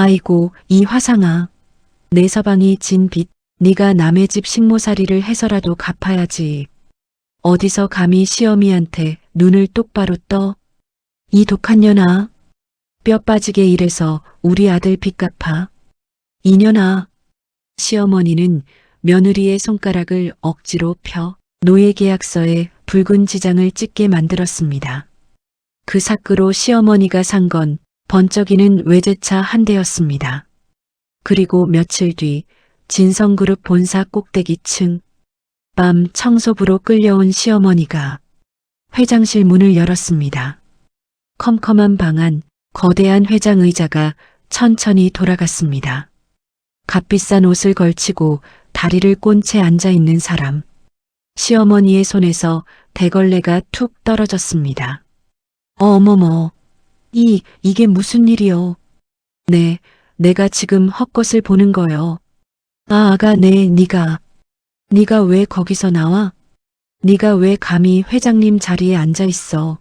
아이고 이 화상아. 내 서방이 진 빚 네가 남의 집 식모살이를 해서라도 갚아야지. 어디서 감히 시어미한테 눈을 똑바로 떠. 이 독한 년아. 뼈 빠지게 일해서 우리 아들 빚 갚아. 이년아. 시어머니는 며느리의 손가락을 억지로 펴 노예계약서에 붉은 지장을 찍게 만들었습니다. 그 사끄로 시어머니가 산 건 번쩍이는 외제차 한 대였습니다. 그리고 며칠 뒤 진성그룹 본사 꼭대기층 밤 청소부로 끌려온 시어머니가 회장실 문을 열었습니다. 컴컴한 방 안 거대한 회장 의자가 천천히 돌아갔습니다. 값비싼 옷을 걸치고 다리를 꼰 채 앉아 있는 사람. 시어머니의 손에서 대걸레가 툭 떨어졌습니다. 어머머, 이게 무슨 일이요? 네, 내가 지금 헛것을 보는 거요. 아, 아가, 네, 네가 왜 거기서 나와? 네가 왜 감히 회장님 자리에 앉아 있어?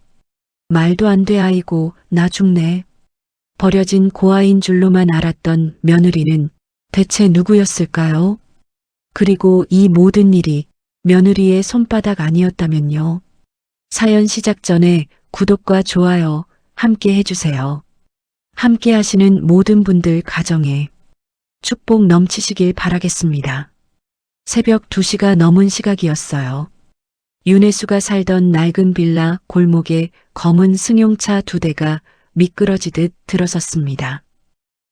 말도 안 돼. 아이고, 나 죽네. 버려진 고아인 줄로만 알았던 며느리는 대체 누구였을까요? 그리고 이 모든 일이 며느리의 손바닥 아니었다면요. 사연 시작 전에 구독과 좋아요 함께 해주세요. 함께 하시는 모든 분들 가정에 축복 넘치시길 바라겠습니다. 새벽 2시가 넘은 시각이었어요. 윤혜수가 살던 낡은 빌라 골목에 검은 승용차 2대가 미끄러지듯 들어섰습니다.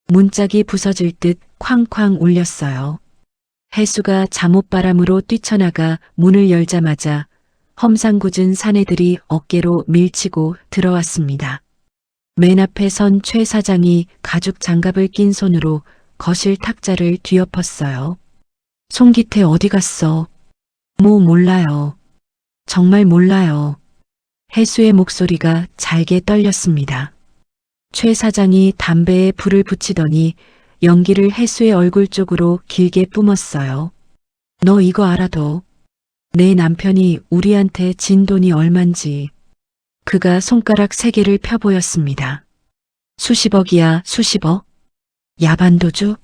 문짝이 부서질 듯 쾅쾅 울렸어요. 혜수가 잠옷바람으로 뛰쳐나가 문을 열자마자 험상궂은 사내들이 어깨로 밀치고 들어왔습니다. 맨 앞에 선 최 사장이 가죽 장갑을 낀 손으로 거실 탁자를 뒤엎었어요. 송기태 어디 갔어? 몰라요. 정말 몰라요. 혜수의 목소리가 잘게 떨렸습니다. 최 사장이 담배에 불을 붙이더니 연기를 혜수의 얼굴 쪽으로 길게 뿜었어요. 너 이거 알아도 내 남편이 우리한테 진 돈이 얼만지. 그가 손가락 3개를 펴보였습니다. 수십억이야, 수십억? 야반도주?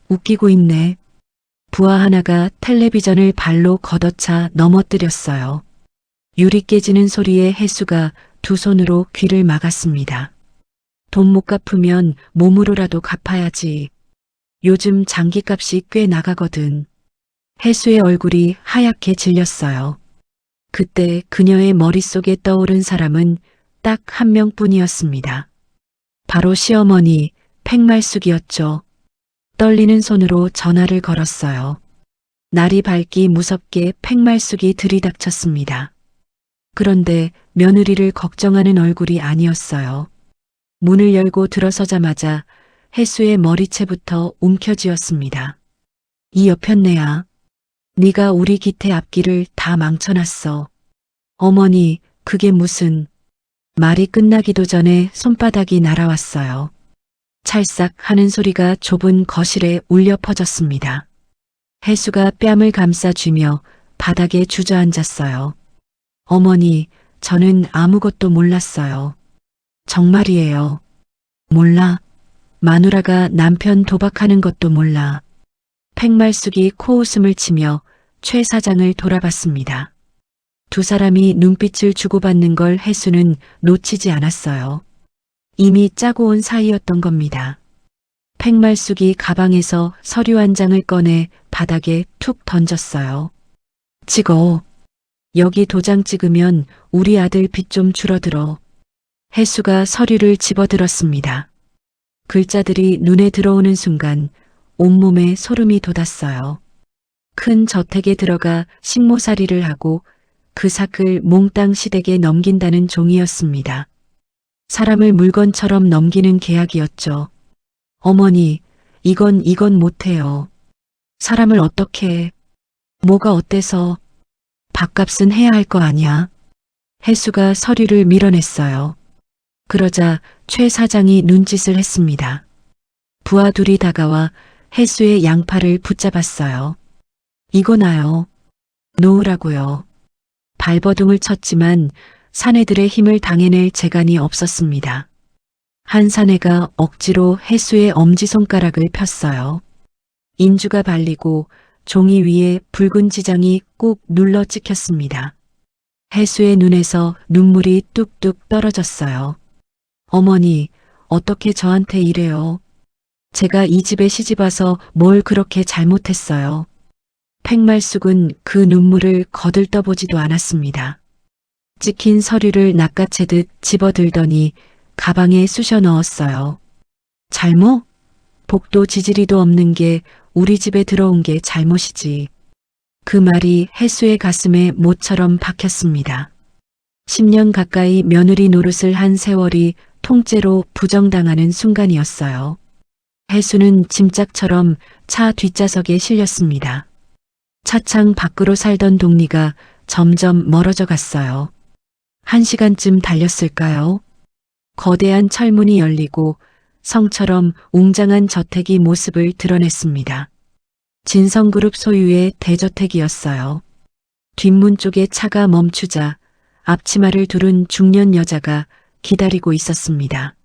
웃기고 있네. 부하 하나가 텔레비전을 발로 걷어차 넘어뜨렸어요. 유리 깨지는 소리에 혜수가 2 손으로 귀를 막았습니다. 돈 못 갚으면 몸으로라도 갚아야지. 요즘 장기값이 꽤 나가거든. 혜수의 얼굴이 하얗게 질렸어요. 그때 그녀의 머릿속에 떠오른 사람은 딱 1명뿐이었습니다. 바로 시어머니 팽말숙이었죠. 떨리는 손으로 전화를 걸었어요. 날이 밝기 무섭게 팽말숙이 들이닥쳤습니다. 그런데 며느리를 걱정하는 얼굴이 아니었어요. 문을 열고 들어서자마자 혜수의 머리채부터 움켜쥐었습니다. 이 여편네야. 네가 우리 기태 앞길을 다 망쳐놨어. 어머니, 그게 무슨... 말이 끝나기도 전에 손바닥이 날아왔어요. 찰싹 하는 소리가 좁은 거실에 울려 퍼졌습니다. 혜수가 뺨을 감싸쥐며 바닥에 주저앉았어요. 어머니, 저는 아무것도 몰랐어요. 정말이에요. 몰라? 마누라가 남편 도박하는 것도 몰라. 팽말숙이 코웃음을 치며 최 사장을 돌아봤습니다. 2 사람이 눈빛을 주고받는 걸 혜수는 놓치지 않았어요. 이미 짜고 온 사이였던 겁니다. 팽말숙이 가방에서 서류 한 장을 꺼내 바닥에 툭 던졌어요. 찍어. 여기 도장 찍으면 우리 아들 빚 좀 줄어들어. 혜수가 서류를 집어들었습니다. 글자들이 눈에 들어오는 순간 온몸에 소름이 돋았어요. 큰 저택에 들어가 식모살이를 하고 그 삭을 몽땅 시댁에 넘긴다는 종이었습니다. 사람을 물건처럼 넘기는 계약이었죠. 어머니, 이건 못해요. 사람을 어떻게 해? 뭐가 어때서? 밥값은 해야 할 거 아니야. 혜수가 서류를 밀어냈어요. 그러자 최 사장이 눈짓을 했습니다. 부하 2이 다가와 혜수의 양팔을 붙잡았어요. 이거 놔요. 놓으라고요. 발버둥을 쳤지만 사내들의 힘을 당해낼 재간이 없었습니다. 한 사내가 억지로 해수의 엄지손가락을 폈어요. 인주가 발리고 종이 위에 붉은 지장이 꾹 눌러 찍혔습니다. 해수의 눈에서 눈물이 뚝뚝 떨어졌어요. 어머니, 어떻게 저한테 이래요? 제가 이 집에 시집와서 뭘 그렇게 잘못했어요. 팽말숙은 그 눈물을 거들떠보지도 않았습니다. 찍힌 서류를 낚아채듯 집어들더니 가방에 쑤셔 넣었어요. 잘못? 복도 지지리도 없는 게 우리 집에 들어온 게 잘못이지. 그 말이 해수의 가슴에 못처럼 박혔습니다. 10년 가까이 며느리 노릇을 한 세월이 통째로 부정당하는 순간이었어요. 해수는 짐짝처럼 차 뒷좌석에 실렸습니다. 차창 밖으로 살던 동리가 점점 멀어져 갔어요. 1시간쯤 달렸을까요? 거대한 철문이 열리고 성처럼 웅장한 저택이 모습을 드러냈습니다. 진성그룹 소유의 대저택이었어요. 뒷문 쪽에 차가 멈추자 앞치마를 두른 중년 여자가 기다리고 있었습니다.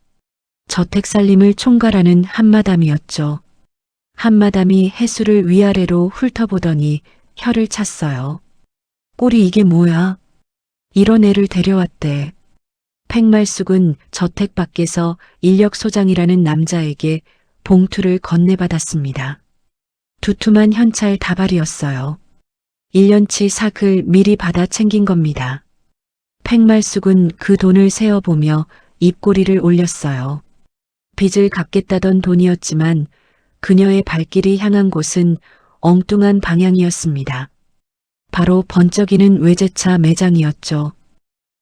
저택 살림을 총괄하는 한마담이었죠. 한마담이 해수를 위아래로 훑어보더니 혀를 찼어요. 꼴이 이게 뭐야? 이런 애를 데려왔대. 팽말숙은 저택 밖에서 인력소장이라는 남자에게 봉투를 건네받았습니다. 두툼한 현찰 다발이었어요. 1년치 삭을 미리 받아 챙긴 겁니다. 팽말숙은 그 돈을 세어보며 입꼬리를 올렸어요. 빚을 갚겠다던 돈이었지만 그녀의 발길이 향한 곳은 엉뚱한 방향이었습니다. 바로 번쩍이는 외제차 매장이었죠.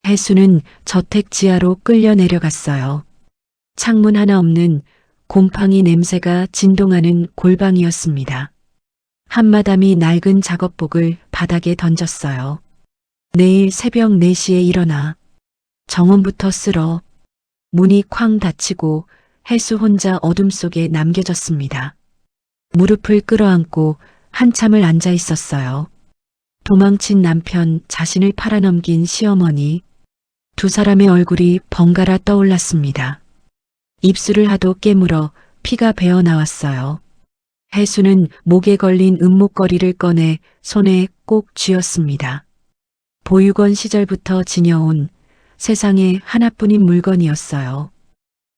해수는 저택 지하로 끌려 내려갔어요. 창문 하나 없는 곰팡이 냄새가 진동하는 골방이었습니다. 한마담이 낡은 작업복을 바닥에 던졌어요. 내일 새벽 4시에 일어나. 정원부터 쓸어. 문이 쾅 닫히고 해수 혼자 어둠 속에 남겨졌습니다. 무릎을 끌어안고 한참을 앉아 있었어요. 도망친 남편, 자신을 팔아넘긴 시어머니, 두 사람의 얼굴이 번갈아 떠올랐습니다. 입술을 하도 깨물어 피가 배어 나왔어요. 해수는 목에 걸린 은목걸이를 꺼내 손에 꼭 쥐었습니다. 보육원 시절부터 지녀온 세상에 하나뿐인 물건이었어요.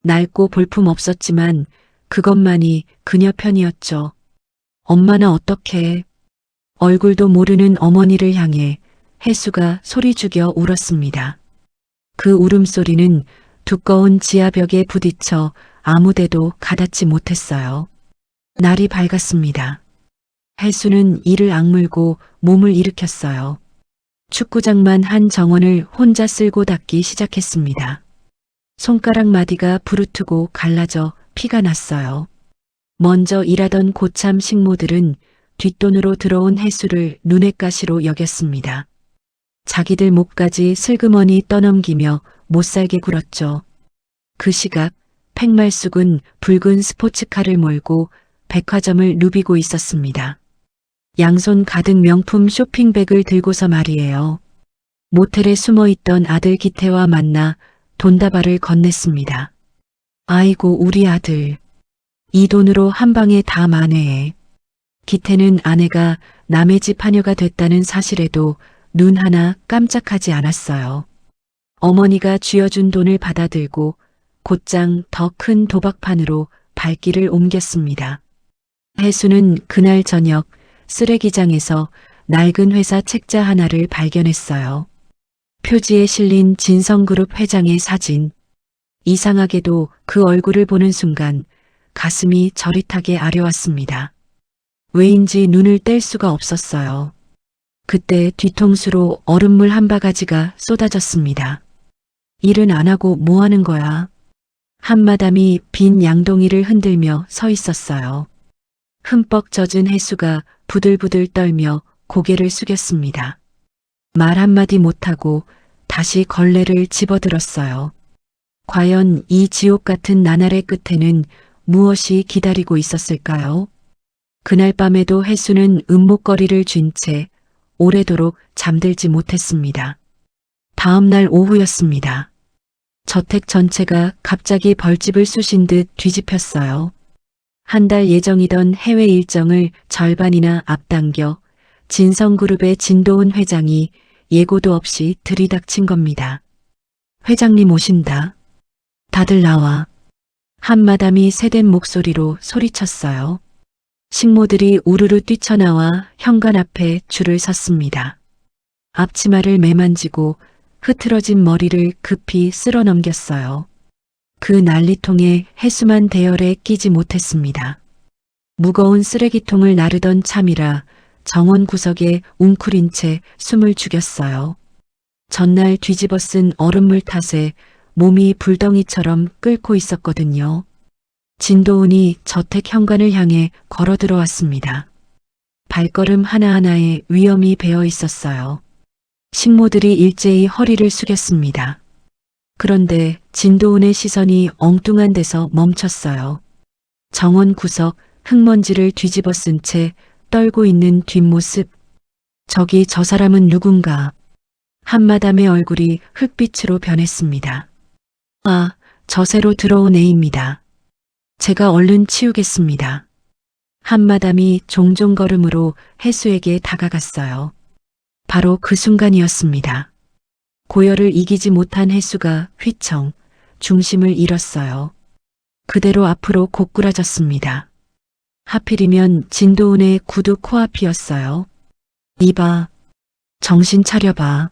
낡고 볼품 없었지만 그것만이 그녀 편이었죠. 엄마는 어떻게? 얼굴도 모르는 어머니를 향해 해수가 소리 죽여 울었습니다. 그 울음소리는 두꺼운 지하벽에 부딪혀 아무데도 가닿지 못했어요. 날이 밝았습니다. 해수는 이를 악물고 몸을 일으켰어요. 축구장만 한 정원을 혼자 쓸고 닦기 시작했습니다. 손가락 마디가 부르트고 갈라져 피가 났어요. 먼저 일하던 고참 식모들은 뒷돈으로 들어온 해수를 눈엣 가시로 여겼습니다. 자기들 목까지 슬그머니 떠넘기며 못살게 굴었죠. 그 시각 팽말숙은 붉은 스포츠카를 몰고 백화점을 누비고 있었습니다. 양손 가득 명품 쇼핑백을 들고서 말이에요. 모텔에 숨어있던 아들 기태와 만나 돈다발을 건넸습니다. 아이고 우리 아들. 이 돈으로 한 방에 다 만회해. 기태는 아내가 남의 집 하녀가 됐다는 사실에도 눈 하나 깜짝하지 않았어요. 어머니가 쥐어준 돈을 받아들고 곧장 더 큰 도박판으로 발길을 옮겼습니다. 해수는 그날 저녁 쓰레기장에서 낡은 회사 책자 하나를 발견했어요. 표지에 실린 진성그룹 회장의 사진. 이상하게도 그 얼굴을 보는 순간 가슴이 저릿하게 아려왔습니다. 왜인지 눈을 뗄 수가 없었어요. 그때 뒤통수로 얼음물 한 바가지가 쏟아졌습니다. 일은 안 하고 뭐 하는 거야? 한마담이 빈 양동이를 흔들며 서 있었어요. 흠뻑 젖은 해수가 부들부들 떨며 고개를 숙였습니다. 말 한마디 못하고 다시 걸레를 집어들었어요. 과연 이 지옥 같은 나날의 끝에는 무엇이 기다리고 있었을까요? 그날 밤에도 해수는 은목걸이를 쥔 채 오래도록 잠들지 못했습니다. 다음 날 오후였습니다. 저택 전체가 갑자기 벌집을 쑤신 듯 뒤집혔어요. 한 달 예정이던 해외 일정을 절반이나 앞당겨 진성그룹의 진도훈 회장이 예고도 없이 들이닥친 겁니다. 회장님 오신다. 다들 나와. 한마담이 새된 목소리로 소리쳤어요. 식모들이 우르르 뛰쳐나와 현관 앞에 줄을 섰습니다. 앞치마를 매만지고 흐트러진 머리를 급히 쓸어 넘겼어요. 그 난리통에 해수만 대열에 끼지 못했습니다. 무거운 쓰레기통을 나르던 참이라 정원 구석에 웅크린 채 숨을 죽였어요. 전날 뒤집어 쓴 얼음물 탓에 몸이 불덩이처럼 끓고 있었거든요. 진도훈이 저택 현관을 향해 걸어 들어왔습니다. 발걸음 하나하나에 위험이 배어 있었어요. 식모들이 일제히 허리를 숙였습니다. 그런데 진도훈의 시선이 엉뚱한 데서 멈췄어요. 정원 구석 흙먼지를 뒤집어 쓴 채 떨고 있는 뒷모습. 저기 저 사람은 누군가. 한마담의 얼굴이 흙빛으로 변했습니다. 아, 저 새로 들어온 애입니다. 제가 얼른 치우겠습니다. 한마담이 종종 걸음으로 해수에게 다가갔어요. 바로 그 순간이었습니다. 고열을 이기지 못한 해수가 휘청 중심을 잃었어요. 그대로 앞으로 고꾸라졌습니다. 하필이면 진도훈의 구두 코앞이었어요. 이봐, 정신 차려봐.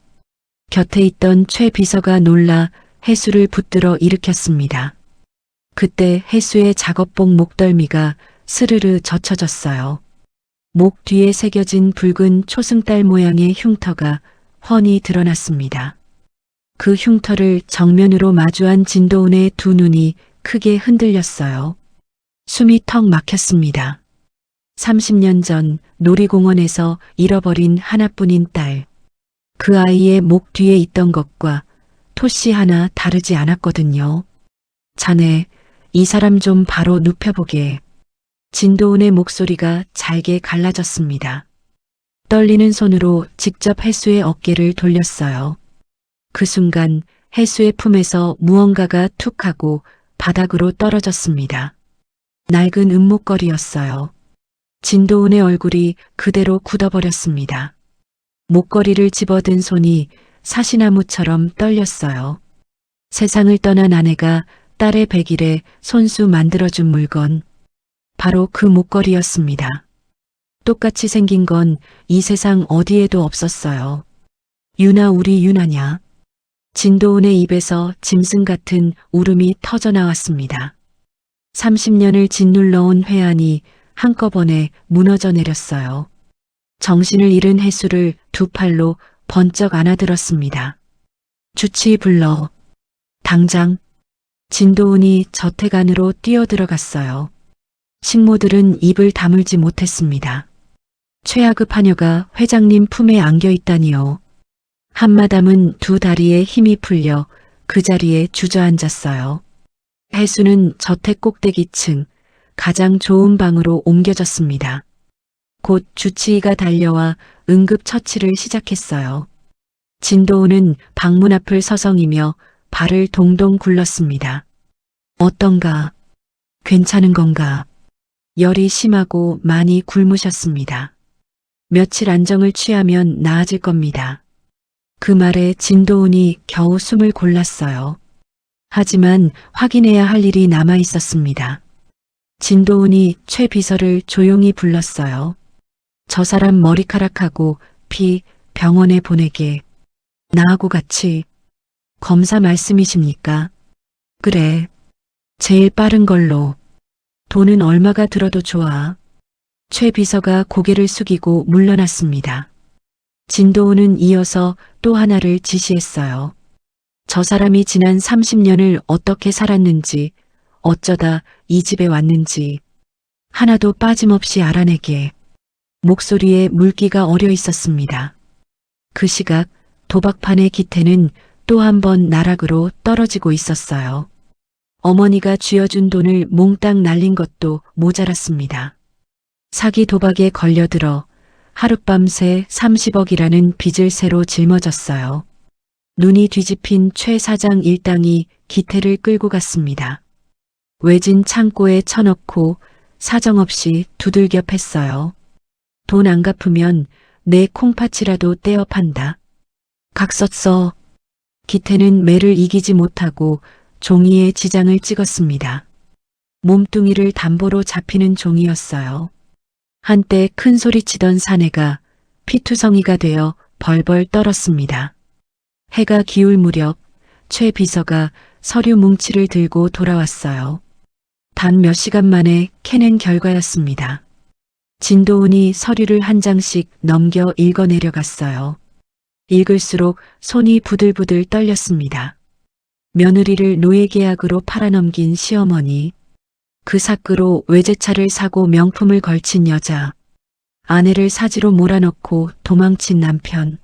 곁에 있던 최 비서가 놀라 해수를 붙들어 일으켰습니다. 그때 해수의 작업복 목덜미가 스르르 젖혀졌어요. 목 뒤에 새겨진 붉은 초승달 모양의 흉터가 훤히 드러났습니다. 그 흉터를 정면으로 마주한 진도훈의 두 눈이 크게 흔들렸어요. 숨이 턱 막혔습니다. 30년 전 놀이공원에서 잃어버린 하나뿐인 딸. 그 아이의 목 뒤에 있던 것과 토씨 하나 다르지 않았거든요. 자네, 이 사람 좀 바로 눕혀보게. 진도훈의 목소리가 잘게 갈라졌습니다. 떨리는 손으로 직접 해수의 어깨를 돌렸어요. 그 순간 해수의 품에서 무언가가 툭 하고 바닥으로 떨어졌습니다. 낡은 은목걸이였어요. 진도훈의 얼굴이 그대로 굳어버렸습니다. 목걸이를 집어든 손이 사시나무처럼 떨렸어요. 세상을 떠난 아내가 딸의 백일에 손수 만들어준 물건. 바로 그 목걸이였습니다. 똑같이 생긴 건 이 세상 어디에도 없었어요. 유나 우리 유나냐. 진도훈의 입에서 짐승 같은 울음이 터져 나왔습니다. 30년을 짓눌러온 회한이 한꺼번에 무너져 내렸어요. 정신을 잃은 해수를 두 팔로 번쩍 안아들었습니다. 주치 불러. 당장. 진도훈이 저택 안으로 뛰어들어갔어요. 식모들은 입을 다물지 못했습니다. 최하급 하녀가 회장님 품에 안겨 있다니요. 한마담은 두 다리에 힘이 풀려 그 자리에 주저앉았어요. 해수는 저택 꼭대기층 가장 좋은 방으로 옮겨졌습니다. 곧 주치의가 달려와 응급처치를 시작했어요. 진도훈은 방문 앞을 서성이며 발을 동동 굴렀습니다. 어떤가? 괜찮은 건가? 열이 심하고 많이 굶으셨습니다. 며칠 안정을 취하면 나아질 겁니다. 그 말에 진도훈이 겨우 숨을 골랐어요. 하지만 확인해야 할 일이 남아 있었습니다. 진도훈이 최 비서를 조용히 불렀어요. 저 사람 머리카락하고 피 병원에 보내게. 나하고 같이. 검사 말씀이십니까? 그래. 제일 빠른 걸로. 돈은 얼마가 들어도 좋아. 최 비서가 고개를 숙이고 물러났습니다. 진도훈은 이어서 또 하나를 지시했어요. 저 사람이 지난 30년을 어떻게 살았는지, 어쩌다 이 집에 왔는지 하나도 빠짐없이 알아내게. 목소리에 물기가 어려 있었습니다. 그 시각 도박판의 기태는 또 한 번 나락으로 떨어지고 있었어요. 어머니가 쥐어준 돈을 몽땅 날린 것도 모자랐습니다. 사기 도박에 걸려들어 하룻밤새 30억이라는 빚을 새로 짊어졌어요. 눈이 뒤집힌 최 사장 일당이 기태를 끌고 갔습니다. 외진 창고에 쳐넣고 사정없이 두들겨 팼어요. 돈 안 갚으면 내 콩팥이라도 떼어 판다. 각 썼어. 기태는 매를 이기지 못하고 종이에 지장을 찍었습니다. 몸뚱이를 담보로 잡히는 종이었어요. 한때 큰 소리치던 사내가 피투성이가 되어 벌벌 떨었습니다. 해가 기울 무렵 최 비서가 서류 뭉치를 들고 돌아왔어요. 단 몇 시간 만에 캐낸 결과였습니다. 진도훈이 서류를 한 장씩 넘겨 읽어 내려갔어요. 읽을수록 손이 부들부들 떨렸습니다. 며느리를 노예계약으로 팔아넘긴 시어머니, 그 사끄로 외제차를 사고 명품을 걸친 여자, 아내를 사지로 몰아넣고 도망친 남편,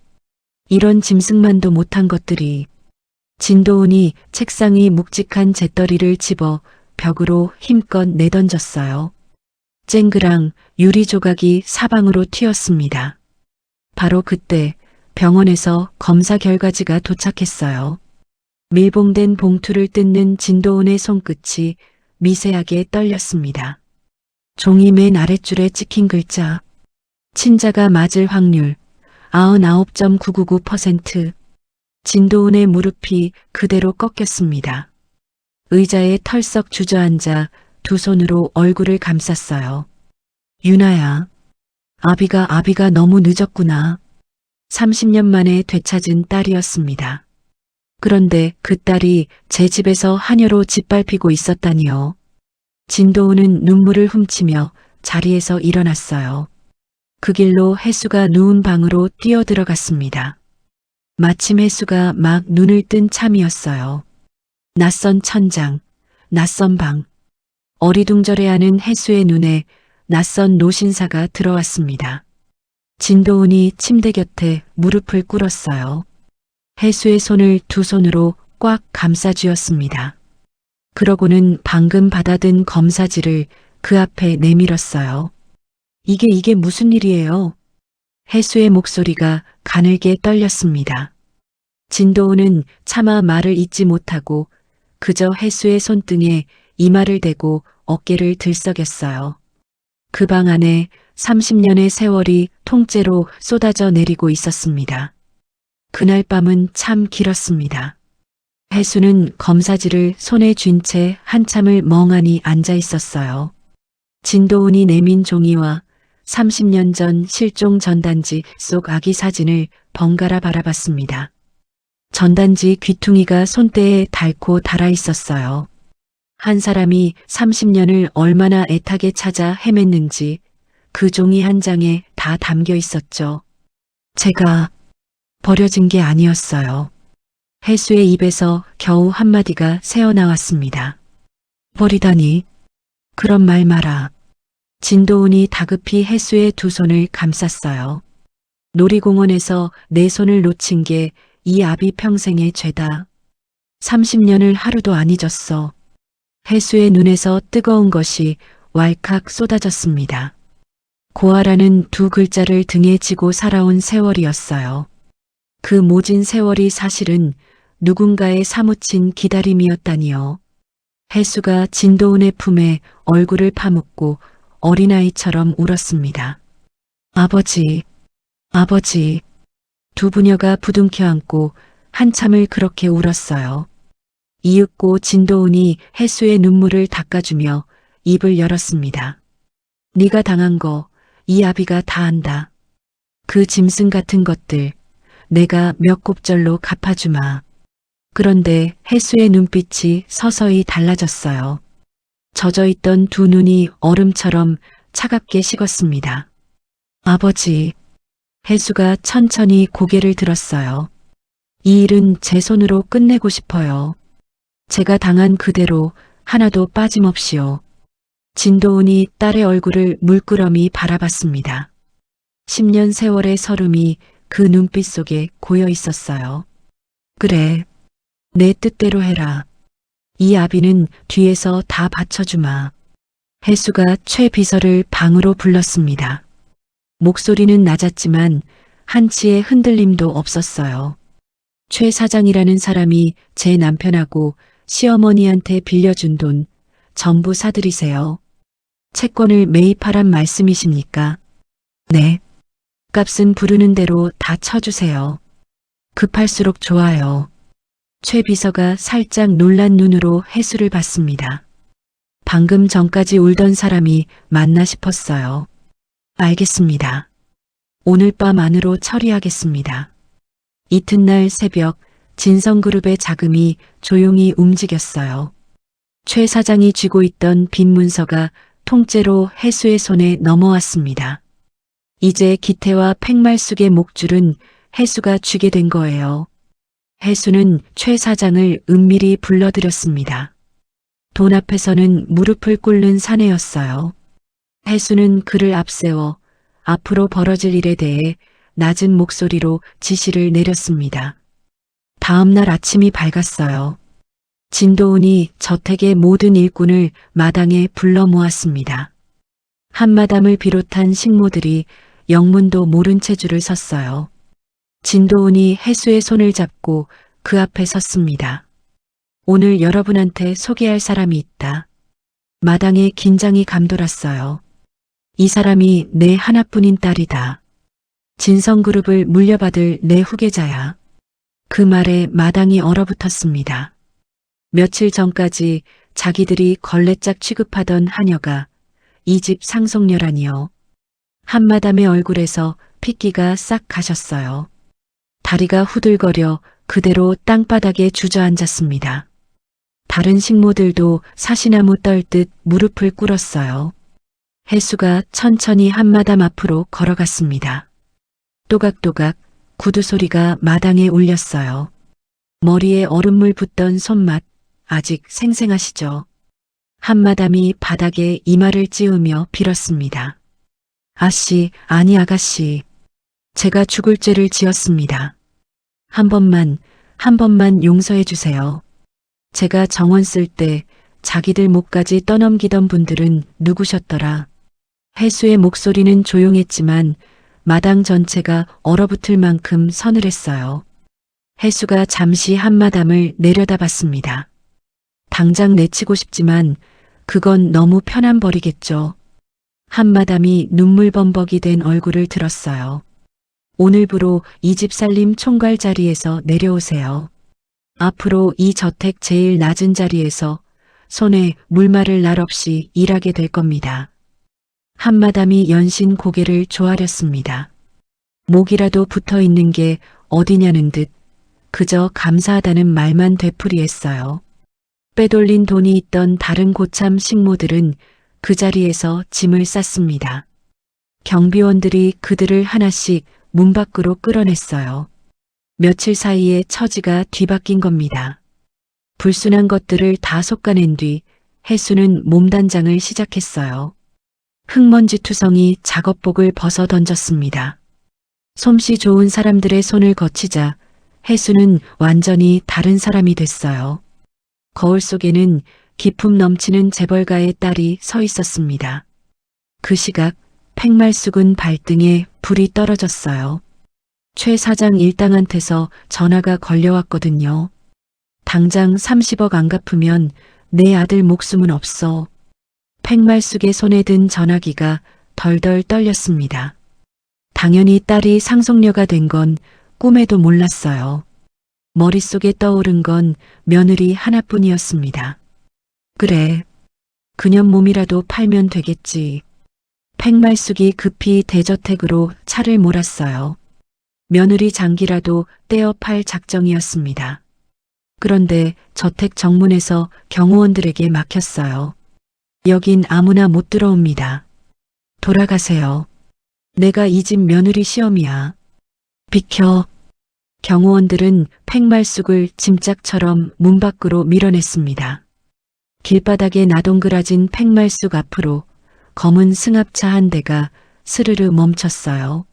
이런 짐승만도 못한 것들이. 진도훈이 책상 위 묵직한 재떨이를 집어 벽으로 힘껏 내던졌어요. 쨍그랑 유리 조각이 사방으로 튀었습니다. 바로 그때 병원에서 검사 결과지가 도착했어요. 밀봉된 봉투를 뜯는 진도훈의 손끝이 미세하게 떨렸습니다. 종이 맨 아랫줄에 찍힌 글자. 친자가 맞을 확률 99.999%. 진도훈의 무릎이 그대로 꺾였습니다. 의자에 털썩 주저앉아 두 손으로 얼굴을 감쌌어요. 유나야, 아비가 너무 늦었구나. 30년 만에 되찾은 딸이었습니다. 그런데 그 딸이 제 집에서 하녀로 짓밟히고 있었다니요. 진도훈은 눈물을 훔치며 자리에서 일어났어요. 그 길로 혜수가 누운 방으로 뛰어들어갔습니다. 마침 혜수가 막 눈을 뜬 참이었어요. 낯선 천장, 낯선 방. 어리둥절해하는 혜수의 눈에 낯선 노신사가 들어왔습니다. 진도훈이 침대 곁에 무릎을 꿇었어요. 혜수의 손을 두 손으로 꽉 감싸쥐었습니다. 그러고는 방금 받아든 검사지를 그 앞에 내밀었어요. 이게 무슨 일이에요? 혜수의 목소리가 가늘게 떨렸습니다. 진도훈은 차마 말을 잇지 못하고 그저 혜수의 손등에 이마를 대고 어깨를 들썩였어요. 그 방 안에 30년의 세월이 통째로 쏟아져 내리고 있었습니다. 그날 밤은 참 길었습니다. 혜수는 검사지를 손에 쥔 채 한참을 멍하니 앉아 있었어요. 진도훈이 내민 종이와 30년 전 실종 전단지 속 아기 사진을 번갈아 바라봤습니다. 전단지 귀퉁이가 손대에 닳고 닳아 있었어요. 한 사람이 30년을 얼마나 애타게 찾아 헤맸는지 그 종이 한 장에 다 담겨 있었죠. 제가 버려진 게 아니었어요. 혜수의 입에서 겨우 한마디가 새어나왔습니다. 버리다니. 그런 말 마라. 진도훈이 다급히 혜수의 두 손을 감쌌어요. 놀이공원에서 내 손을 놓친 게 이 아비 평생의 죄다. 30년을 하루도 안 잊었어. 혜수의 눈에서 뜨거운 것이 왈칵 쏟아졌습니다. 고아라는 두 글자를 등에 지고 살아온 세월이었어요. 그 모진 세월이 사실은 누군가의 사무친 기다림이었다니요. 혜수가 진도훈의 품에 얼굴을 파묻고 어린아이처럼 울었습니다. 아버지, 아버지. 두 부녀가 부둥켜 안고 한참을 그렇게 울었어요. 이윽고 진도훈이 혜수의 눈물을 닦아주며 입을 열었습니다. 네가 당한 거 이 아비가 다 안다. 그 짐승 같은 것들 내가 몇 곱절로 갚아주마. 그런데 혜수의 눈빛이 서서히 달라졌어요. 젖어있던 두 눈이 얼음처럼 차갑게 식었습니다. 아버지. 혜수가 천천히 고개를 들었어요. 이 일은 제 손으로 끝내고 싶어요. 제가 당한 그대로 하나도 빠짐없이요. 진도훈이 딸의 얼굴을 물끄러미 바라봤습니다. 10년 세월의 서름이 그 눈빛 속에 고여 있었어요. 그래, 내 뜻대로 해라. 이 아비는 뒤에서 다 받쳐주마. 혜수가 최 비서를 방으로 불렀습니다. 목소리는 낮았지만 한치의 흔들림도 없었어요. 최 사장이라는 사람이 제 남편하고 시어머니한테 빌려준 돈 전부 사들이세요. 채권을 매입하란 말씀이십니까? 네. 값은 부르는 대로 다 쳐주세요. 급할수록 좋아요. 최 비서가 살짝 놀란 눈으로 혜수를 봤습니다. 방금 전까지 울던 사람이 맞나 싶었어요. 알겠습니다. 오늘 밤 안으로 처리하겠습니다. 이튿날 새벽 진성그룹의 자금이 조용히 움직였어요. 최 사장이 쥐고 있던 빈 문서가 통째로 혜수의 손에 넘어왔습니다. 이제 기태와 팽말숙의 목줄은 혜수가 쥐게 된 거예요. 혜수는 최 사장을 은밀히 불러들였습니다. 돈 앞에서는 무릎을 꿇는 사내였어요. 혜수는 그를 앞세워 앞으로 벌어질 일에 대해 낮은 목소리로 지시를 내렸습니다. 다음 날 아침이 밝았어요. 진도훈이 저택의 모든 일꾼을 마당에 불러 모았습니다. 한마담을 비롯한 식모들이 영문도 모른 채 줄을 섰어요. 진도훈이 혜수의 손을 잡고 그 앞에 섰습니다. 오늘 여러분한테 소개할 사람이 있다. 마당에 긴장이 감돌았어요. 이 사람이 내 하나뿐인 딸이다. 진성그룹을 물려받을 내 후계자야. 그 말에 마당이 얼어붙었습니다. 며칠 전까지 자기들이 걸레짝 취급하던 하녀가 이 집 상속녀라니요. 한마담의 얼굴에서 핏기가 싹 가셨어요. 다리가 후들거려 그대로 땅바닥에 주저앉았습니다. 다른 식모들도 사시나무 떨듯 무릎을 꿇었어요. 혜수가 천천히 한마담 앞으로 걸어갔습니다. 또각또각 구두 소리가 마당에 울렸어요. 머리에 얼음물 붙던 손맛 아직 생생하시죠? 한마담이 바닥에 이마를 찌우며 빌었습니다. 아씨, 아니 아가씨. 제가 죽을 죄를 지었습니다. 한 번만 용서해 주세요. 제가 정원 쓸 때 자기들 목까지 떠넘기던 분들은 누구셨더라. 혜수의 목소리는 조용했지만 마당 전체가 얼어붙을 만큼 서늘했어요. 혜수가 잠시 한마담을 내려다봤습니다. 당장 내치고 싶지만 그건 너무 편한 벌이겠죠. 한마담이 눈물범벅이 된 얼굴을 들었어요. 오늘부로 이 집 살림 총괄 자리에서 내려오세요. 앞으로 이 저택 제일 낮은 자리에서 손에 물마를 날 없이 일하게 될 겁니다. 한마담이 연신 고개를 조아렸습니다. 목이라도 붙어 있는 게 어디냐는 듯 그저 감사하다는 말만 되풀이했어요. 빼돌린 돈이 있던 다른 고참 식모들은 그 자리에서 짐을 쌌습니다. 경비원들이 그들을 하나씩 문 밖으로 끌어냈어요. 며칠 사이에 처지가 뒤바뀐 겁니다. 불순한 것들을 다 솎아낸 뒤 혜수는 몸단장을 시작했어요. 흙먼지 투성이 작업복을 벗어 던졌습니다. 솜씨 좋은 사람들의 손을 거치자 혜수는 완전히 다른 사람이 됐어요. 거울 속에는 기품 넘치는 재벌가의 딸이 서 있었습니다. 그 시각 팽말숙은 발등에 불이 떨어졌어요. 최 사장 일당한테서 전화가 걸려왔거든요. 당장 30억 안 갚으면 내 아들 목숨은 없어. 팽말숙의 손에 든 전화기가 덜덜 떨렸습니다. 당연히 딸이 상속녀가 된 건 꿈에도 몰랐어요. 머릿속에 떠오른 건 며느리 하나뿐이었습니다. 그래, 그년 몸이라도 팔면 되겠지. 팽말숙이 급히 대저택으로 차를 몰았어요. 며느리 장기라도 떼어 팔 작정이었습니다. 그런데 저택 정문에서 경호원들에게 막혔어요. 여긴 아무나 못 들어옵니다. 돌아가세요. 내가 이 집 며느리 시엄이야. 비켜. 경호원들은 팽말숙을 짐짝처럼 문 밖으로 밀어냈습니다. 길바닥에 나동그라진 팽말숙 앞으로 검은 승합차 한 대가 스르르 멈췄어요.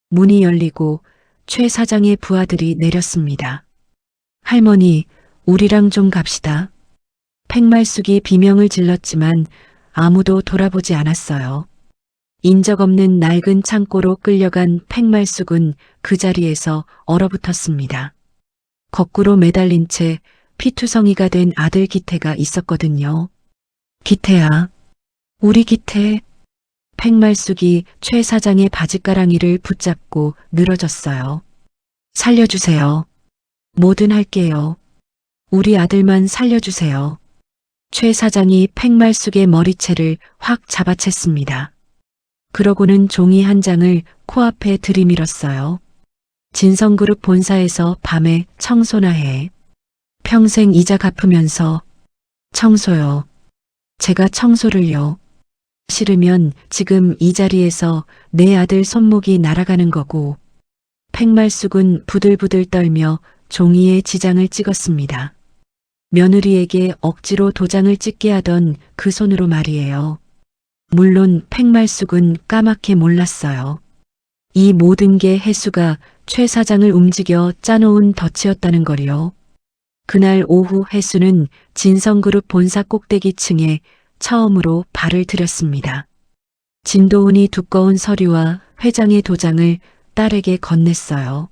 문이 열리고 최 사장의 부하들이 내렸습니다. 할머니, 우리랑 좀 갑시다. 팽말숙이 비명을 질렀지만 아무도 돌아보지 않았어요. 인적 없는 낡은 창고로 끌려간 팽말숙은 그 자리에서 얼어붙었습니다. 거꾸로 매달린 채 피투성이가 된 아들 기태가 있었거든요. 기태야, 우리 기태. 팽말숙이 최 사장의 바지가랑이를 붙잡고 늘어졌어요. 살려주세요. 뭐든 할게요. 우리 아들만 살려주세요. 최 사장이 팽말숙의 머리채를 확 잡아챘습니다. 그러고는 종이 한 장을 코앞에 들이밀었어요. 진성그룹 본사에서 밤에 청소나 해. 평생 이자 갚으면서. 청소요. 제가 청소를요. 싫으면 지금 이 자리에서 내 아들 손목이 날아가는 거고. 팽말숙은 부들부들 떨며 종이에 지장을 찍었습니다. 며느리에게 억지로 도장을 찍게 하던 그 손으로 말이에요. 물론 팽말숙은 까맣게 몰랐어요. 이 모든 게 혜수가 최 사장을 움직여 짜놓은 덫이었다는 거리요. 그날 오후 혜수는 진성그룹 본사 꼭대기층에 처음으로 발을 들였습니다. 진도훈이 두꺼운 서류와 회장의 도장을 딸에게 건넸어요.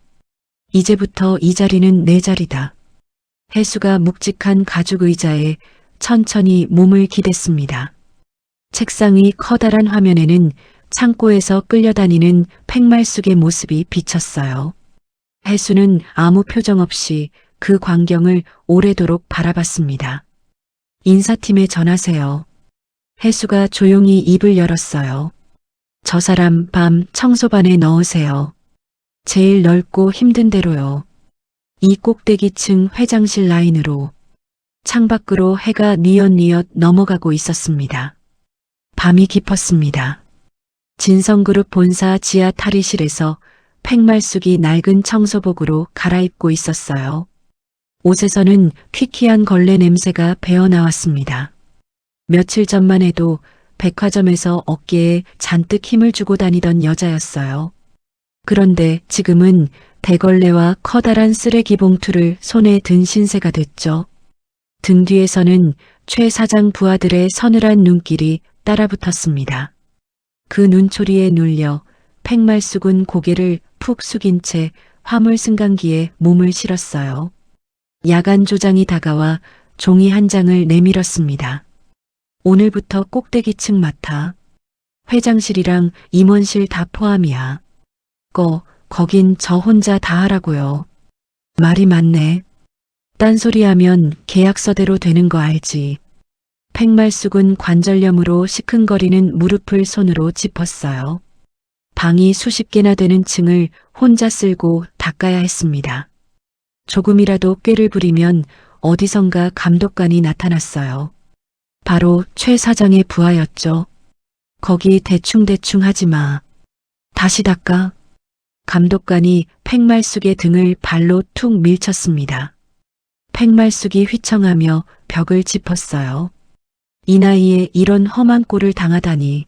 이제부터 이 자리는 내 자리다. 혜수가 묵직한 가죽 의자에 천천히 몸을 기댔습니다. 책상 위 커다란 화면에는 창고에서 끌려다니는 팽말숙의 모습이 비쳤어요. 혜수는 아무 표정 없이 그 광경을 오래도록 바라봤습니다. 인사팀에 전하세요. 혜수가 조용히 입을 열었어요. 저 사람 밤 청소반에 넣으세요. 제일 넓고 힘든 대로요. 이 꼭대기층 회장실 라인으로. 창밖으로 해가 뉘엿뉘엿 넘어가고 있었습니다. 밤이 깊었습니다. 진성그룹 본사 지하 탈의실에서 팽말숙이 낡은 청소복으로 갈아입고 있었어요. 옷에서는 퀴퀴한 걸레 냄새가 배어나왔습니다. 며칠 전만 해도 백화점에서 어깨에 잔뜩 힘을 주고 다니던 여자였어요. 그런데 지금은 대걸레와 커다란 쓰레기 봉투를 손에 든 신세가 됐죠. 등 뒤에서는 최 사장 부하들의 서늘한 눈길이 따라붙었습니다. 그 눈초리에 눌려 팽말숙은 고개를 푹 숙인 채 화물 승강기에 몸을 실었어요. 야간 조장이 다가와 종이 한 장을 내밀었습니다. 오늘부터 꼭대기층 맡아. 회장실이랑 임원실 다 포함이야. 거긴 저 혼자 다 하라고요. 말이 많네. 딴소리하면 계약서대로 되는 거 알지. 팽말숙은 관절염으로 시큰거리는 무릎을 손으로 짚었어요. 방이 수십 개나 되는 층을 혼자 쓸고 닦아야 했습니다. 조금이라도 꾀를 부리면 어디선가 감독관이 나타났어요. 바로 최 사장의 부하였죠. 거기 대충대충 하지 마. 다시 닦아. 감독관이 팽말숙의 등을 발로 툭 밀쳤습니다. 팽말숙이 휘청하며 벽을 짚었어요. 이 나이에 이런 험한 꼴을 당하다니.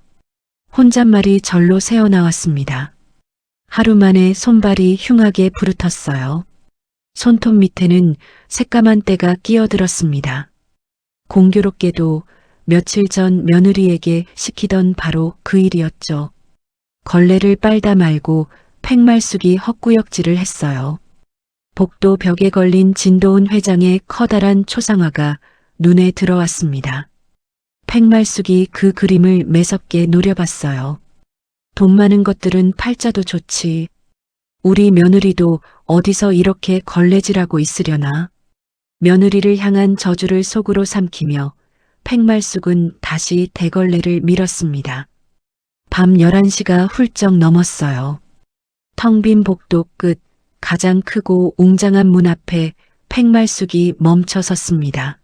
혼잣말이 절로 새어나왔습니다. 하루 만에 손발이 흉하게 부르텄어요. 손톱 밑에는 새까만 때가 끼어들었습니다. 공교롭게도 며칠 전 며느리에게 시키던 바로 그 일이었죠. 걸레를 빨다 말고 팽말숙이 헛구역질을 했어요. 복도 벽에 걸린 진도훈 회장의 커다란 초상화가 눈에 들어왔습니다. 팽말숙이 그 그림을 매섭게 노려봤어요. 돈 많은 것들은 팔자도 좋지. 우리 며느리도 어디서 이렇게 걸레질하고 있으려나. 며느리를 향한 저주를 속으로 삼키며 팽말숙은 다시 대걸레를 밀었습니다. 밤 11시가 훌쩍 넘었어요. 텅 빈 복도 끝 가장 크고 웅장한 문 앞에 팽말숙이 멈춰 섰습니다.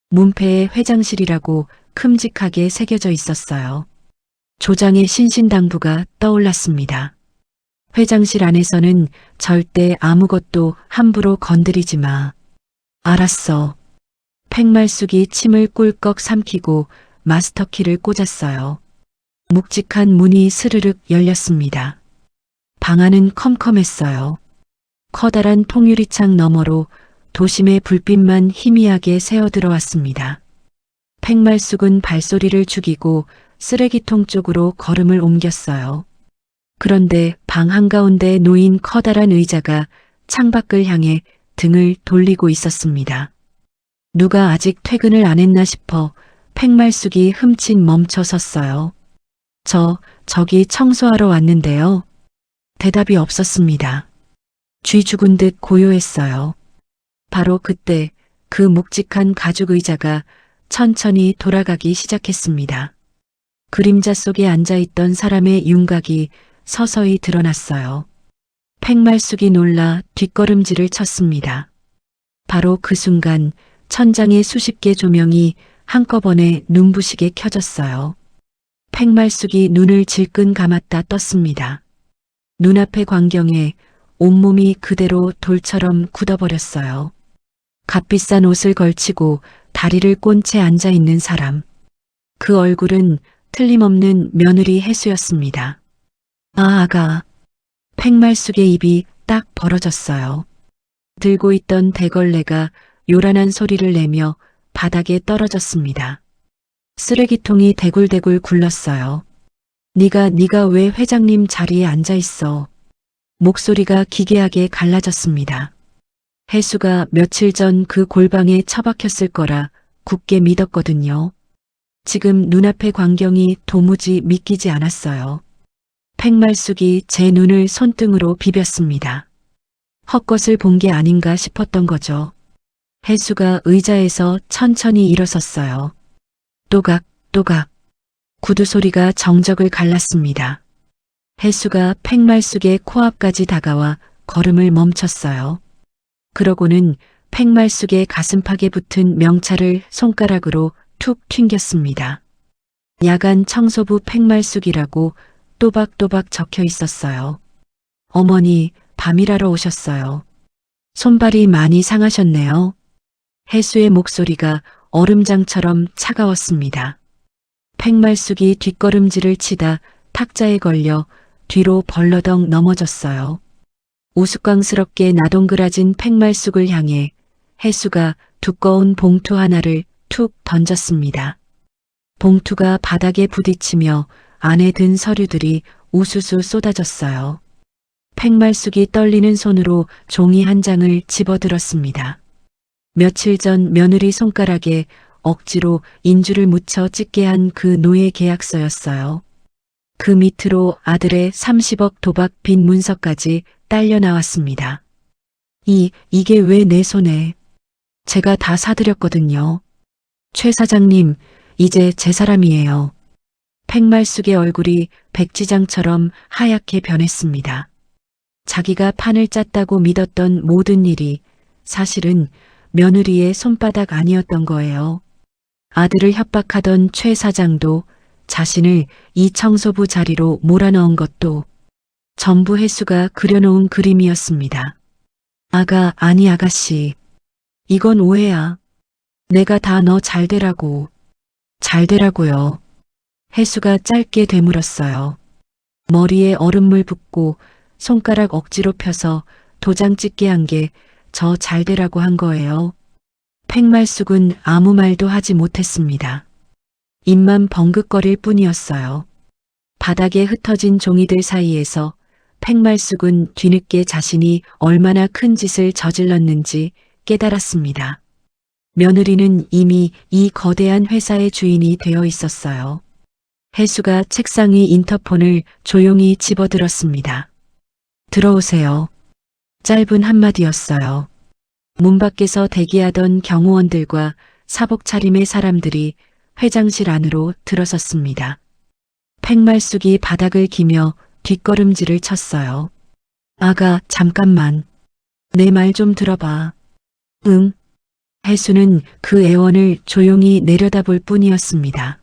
문패에 회장실이라고 큼직하게 새겨져 있었어요. 조장의 신신당부가 떠올랐습니다. 회장실 안에서는 절대 아무것도 함부로 건드리지 마. 알았어. 팽말숙이 침을 꿀꺽 삼키고 마스터키를 꽂았어요. 묵직한 문이 스르륵 열렸습니다. 방 안은 컴컴했어요. 커다란 통유리창 너머로 도심의 불빛만 희미하게 새어 들어왔습니다. 팽말숙은 발소리를 죽이고 쓰레기통 쪽으로 걸음을 옮겼어요. 그런데 방 한가운데 놓인 커다란 의자가 창밖을 향해 등을 돌리고 있었습니다. 누가 아직 퇴근을 안 했나 싶어 팽말숙이 흠칫 멈춰 섰어요. 저기 청소하러 왔는데요. 대답이 없었습니다. 쥐 죽은 듯 고요했어요. 바로 그때 그 묵직한 가죽 의자가 천천히 돌아가기 시작했습니다. 그림자 속에 앉아있던 사람의 윤곽이 서서히 드러났어요. 팽말숙이 놀라 뒷걸음질을 쳤습니다. 바로 그 순간 천장의 수십 개 조명이 한꺼번에 눈부시게 켜졌어요. 팽말숙이 눈을 질끈 감았다 떴습니다. 눈앞의 광경에 온몸이 그대로 돌처럼 굳어버렸어요. 값비싼 옷을 걸치고 다리를 꼰 채 앉아있는 사람. 그 얼굴은 틀림없는 며느리 해수였습니다. 아가. 팽말숙의 입이 딱 벌어졌어요. 들고 있던 대걸레가 요란한 소리를 내며 바닥에 떨어졌습니다. 쓰레기통이 대굴대굴 굴렀어요. 네가 왜 회장님 자리에 앉아 있어? 목소리가 기괴하게 갈라졌습니다. 해수가 며칠 전 그 골방에 처박혔을 거라 굳게 믿었거든요. 지금 눈앞의 광경이 도무지 믿기지 않았어요. 팽말숙이 제 눈을 손등으로 비볐습니다. 헛것을 본 게 아닌가 싶었던 거죠. 해수가 의자에서 천천히 일어섰어요. 또각 구두 소리가 정적을 갈랐습니다. 해수가 팽말숙의 코앞까지 다가와 걸음을 멈췄어요. 그러고는 팽말숙의 가슴팍에 붙은 명찰을 손가락으로 툭 튕겼습니다. 야간 청소부 팽말숙이라고 또박또박 적혀 있었어요. 어머니, 밤일하러 오셨어요. 손발이 많이 상하셨네요. 해수의 목소리가 얼음장처럼 차가웠습니다. 팽말숙이 뒷걸음질을 치다 탁자에 걸려 뒤로 벌러덩 넘어졌어요. 우스꽝스럽게 나동그라진 팽말숙을 향해 해수가 두꺼운 봉투 하나를 툭 던졌습니다. 봉투가 바닥에 부딪히며 안에 든 서류들이 우수수 쏟아졌어요. 팽말숙이 떨리는 손으로 종이 한 장을 집어들었습니다. 며칠 전 며느리 손가락에 억지로 인주를 묻혀 찍게 한 그 노예 계약서였어요. 그 밑으로 아들의 30억 도박 빈 문서까지 딸려 나왔습니다. 이게 왜 내 손에? 제가 다 사드렸거든요. 최 사장님, 이제 제 사람이에요. 팽말숙의 얼굴이 백지장처럼 하얗게 변했습니다. 자기가 판을 짰다고 믿었던 모든 일이 사실은 며느리의 손바닥 아니었던 거예요. 아들을 협박하던 최 사장도 자신을 이 청소부 자리로 몰아넣은 것도 전부 해수가 그려놓은 그림이었습니다. 아니 아가씨. 이건 오해야. 내가 다 너 잘되라고. 잘되라고요. 해수가 짧게 되물었어요. 머리에 얼음물 붓고 손가락 억지로 펴서 도장 찍게 한 게 저 잘되라고 한 거예요. 팽말숙은 아무 말도 하지 못했습니다. 입만 벙긋거릴 뿐이었어요. 바닥에 흩어진 종이들 사이에서 팽말숙은 뒤늦게 자신이 얼마나 큰 짓을 저질렀는지 깨달았습니다. 며느리는 이미 이 거대한 회사의 주인이 되어 있었어요. 해수가 책상 위 인터폰을 조용히 집어들었습니다. 들어오세요. 짧은 한마디였어요. 문 밖에서 대기하던 경호원들과 사복 차림의 사람들이 회장실 안으로 들어섰습니다. 팽말숙이 바닥을 기며 뒷걸음질을 쳤어요. 아가, 잠깐만. 내 말 좀 들어봐. 응. 해수는 그 애원을 조용히 내려다볼 뿐이었습니다.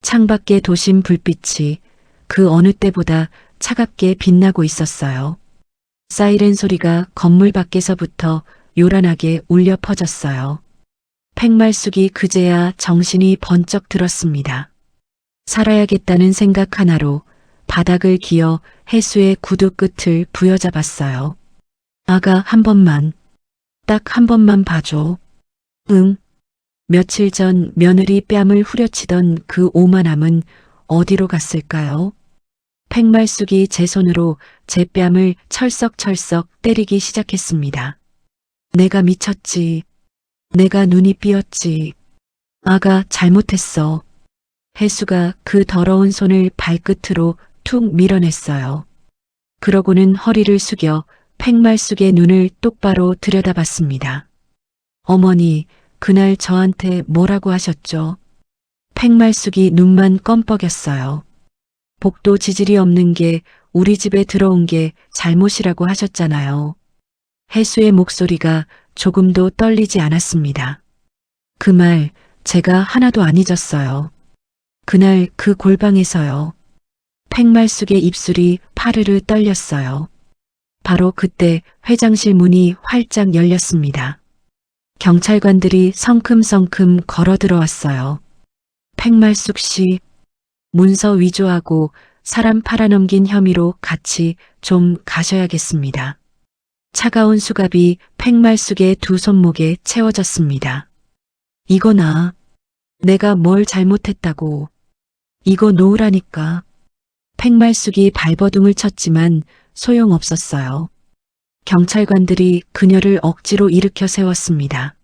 창밖의 도심 불빛이 그 어느 때보다 차갑게 빛나고 있었어요. 사이렌 소리가 건물 밖에서부터 요란하게 울려 퍼졌어요. 팽말숙이 그제야 정신이 번쩍 들었습니다. 살아야겠다는 생각 하나로 바닥을 기어 해수의 구두 끝을 부여잡았어요. 아가, 한 번만. 딱 한 번만 봐줘. 응. 며칠 전 며느리 뺨을 후려치던 그 오만함은 어디로 갔을까요? 팽말숙이 제 손으로 제 뺨을 철썩철썩 때리기 시작했습니다. 내가 미쳤지. 내가 눈이 삐었지. 아가 잘못했어. 혜수가 그 더러운 손을 발끝으로 툭 밀어냈어요. 그러고는 허리를 숙여 팽말숙의 눈을 똑바로 들여다봤습니다. 어머니, 그날 저한테 뭐라고 하셨죠? 팽말숙이 눈만 껌뻑였어요. 복도 지질이 없는 게 우리 집에 들어온 게 잘못이라고 하셨잖아요. 혜수의 목소리가 조금도 떨리지 않았습니다. 그 말 제가 하나도 안 잊었어요. 그날 그 골방에서요. 팽말숙의 입술이 파르르 떨렸어요. 바로 그때 회장실 문이 활짝 열렸습니다. 경찰관들이 성큼성큼 걸어 들어왔어요. 팽말숙 씨, 문서 위조하고 사람 팔아넘긴 혐의로 같이 좀 가셔야겠습니다. 차가운 수갑이 팽말숙의 두 손목에 채워졌습니다. 이거 내가 뭘 잘못했다고. 이거 놓으라니까. 팽말숙이 발버둥을 쳤지만 소용없었어요. 경찰관들이 그녀를 억지로 일으켜 세웠습니다.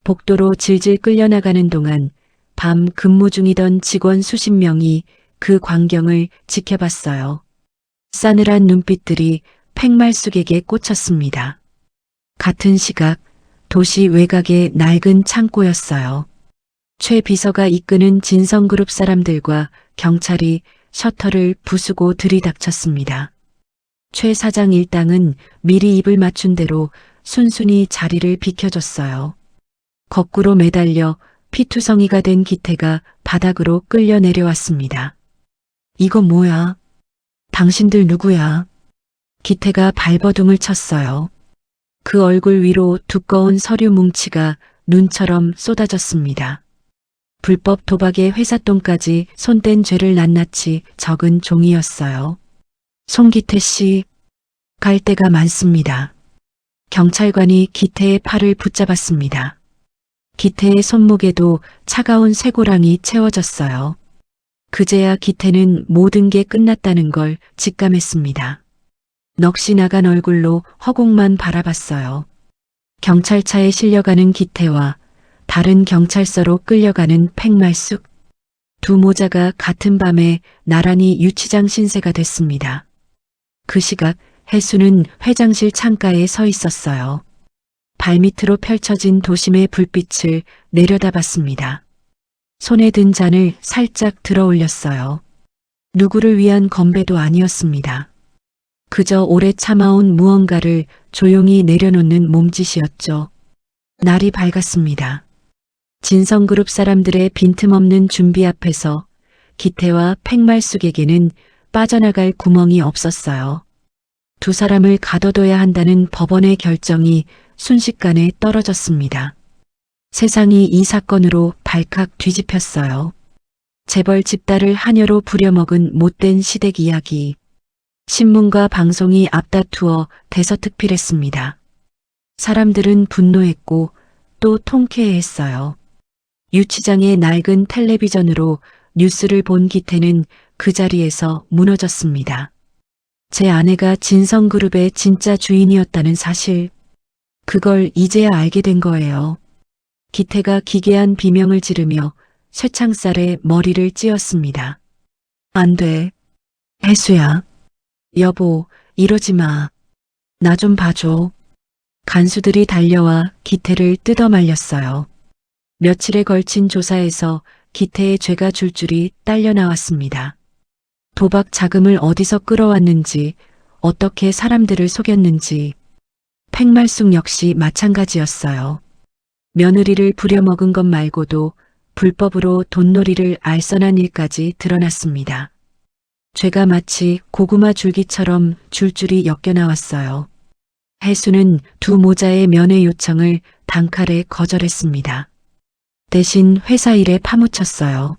복도로 질질 끌려나가는 동안 밤 근무 중이던 직원 수십 명이 그 광경을 지켜봤어요. 싸늘한 눈빛들이 팽말숙에게 꽂혔습니다. 같은 시각 도시 외곽의 낡은 창고였어요. 최 비서가 이끄는 진성그룹 사람들과 경찰이 셔터를 부수고 들이닥쳤습니다. 최 사장 일당은 미리 입을 맞춘 대로 순순히 자리를 비켜줬어요. 거꾸로 매달려 피투성이가 된 기태가 바닥으로 끌려 내려왔습니다. 이거 뭐야? 당신들 누구야? 기태가 발버둥을 쳤어요. 그 얼굴 위로 두꺼운 서류 뭉치가 눈처럼 쏟아졌습니다. 불법 도박의 회사돈까지 손댄 죄를 낱낱이 적은 종이였어요. 송기태 씨, 갈 데가 많습니다. 경찰관이 기태의 팔을 붙잡았습니다. 기태의 손목에도 차가운 쇠고랑이 채워졌어요. 그제야 기태는 모든 게 끝났다는 걸 직감했습니다. 넋이 나간 얼굴로 허공만 바라봤어요. 경찰차에 실려가는 기태와 다른 경찰서로 끌려가는 팽말숙. 두 모자가 같은 밤에 나란히 유치장 신세가 됐습니다. 그 시각 혜수는 회장실 창가에 서 있었어요. 발밑으로 펼쳐진 도심의 불빛을 내려다봤습니다. 손에 든 잔을 살짝 들어 올렸어요. 누구를 위한 건배도 아니었습니다. 그저 오래 참아온 무언가를 조용히 내려놓는 몸짓이었죠. 날이 밝았습니다. 진성그룹 사람들의 빈틈없는 준비 앞에서 기태와 팽말숙에게는 빠져나갈 구멍이 없었어요. 두 사람을 가둬둬야 한다는 법원의 결정이 순식간에 떨어졌습니다. 세상이 이 사건으로 발칵 뒤집혔어요. 재벌 집단을 한여로 부려먹은 못된 시댁 이야기. 신문과 방송이 앞다투어 대서특필했습니다. 사람들은 분노했고 또 통쾌해했어요. 유치장의 낡은 텔레비전으로 뉴스를 본 기태는 그 자리에서 무너졌습니다. 제 아내가 진성그룹의 진짜 주인이었다는 사실, 그걸 이제야 알게 된 거예요. 기태가 기괴한 비명을 지르며 쇠창살에 머리를 찧었습니다. 안 돼. 혜수야. 여보, 이러지 마. 나 좀 봐줘. 간수들이 달려와 기태를 뜯어 말렸어요. 며칠에 걸친 조사에서 기태의 죄가 줄줄이 딸려 나왔습니다. 도박 자금을 어디서 끌어왔는지, 어떻게 사람들을 속였는지. 팽말숙 역시 마찬가지였어요. 며느리를 부려먹은 것 말고도 불법으로 돈놀이를 알선한 일까지 드러났습니다. 죄가 마치 고구마 줄기처럼 줄줄이 엮여나왔어요. 혜수는 두 모자의 면회 요청을 단칼에 거절했습니다. 대신 회사 일에 파묻혔어요.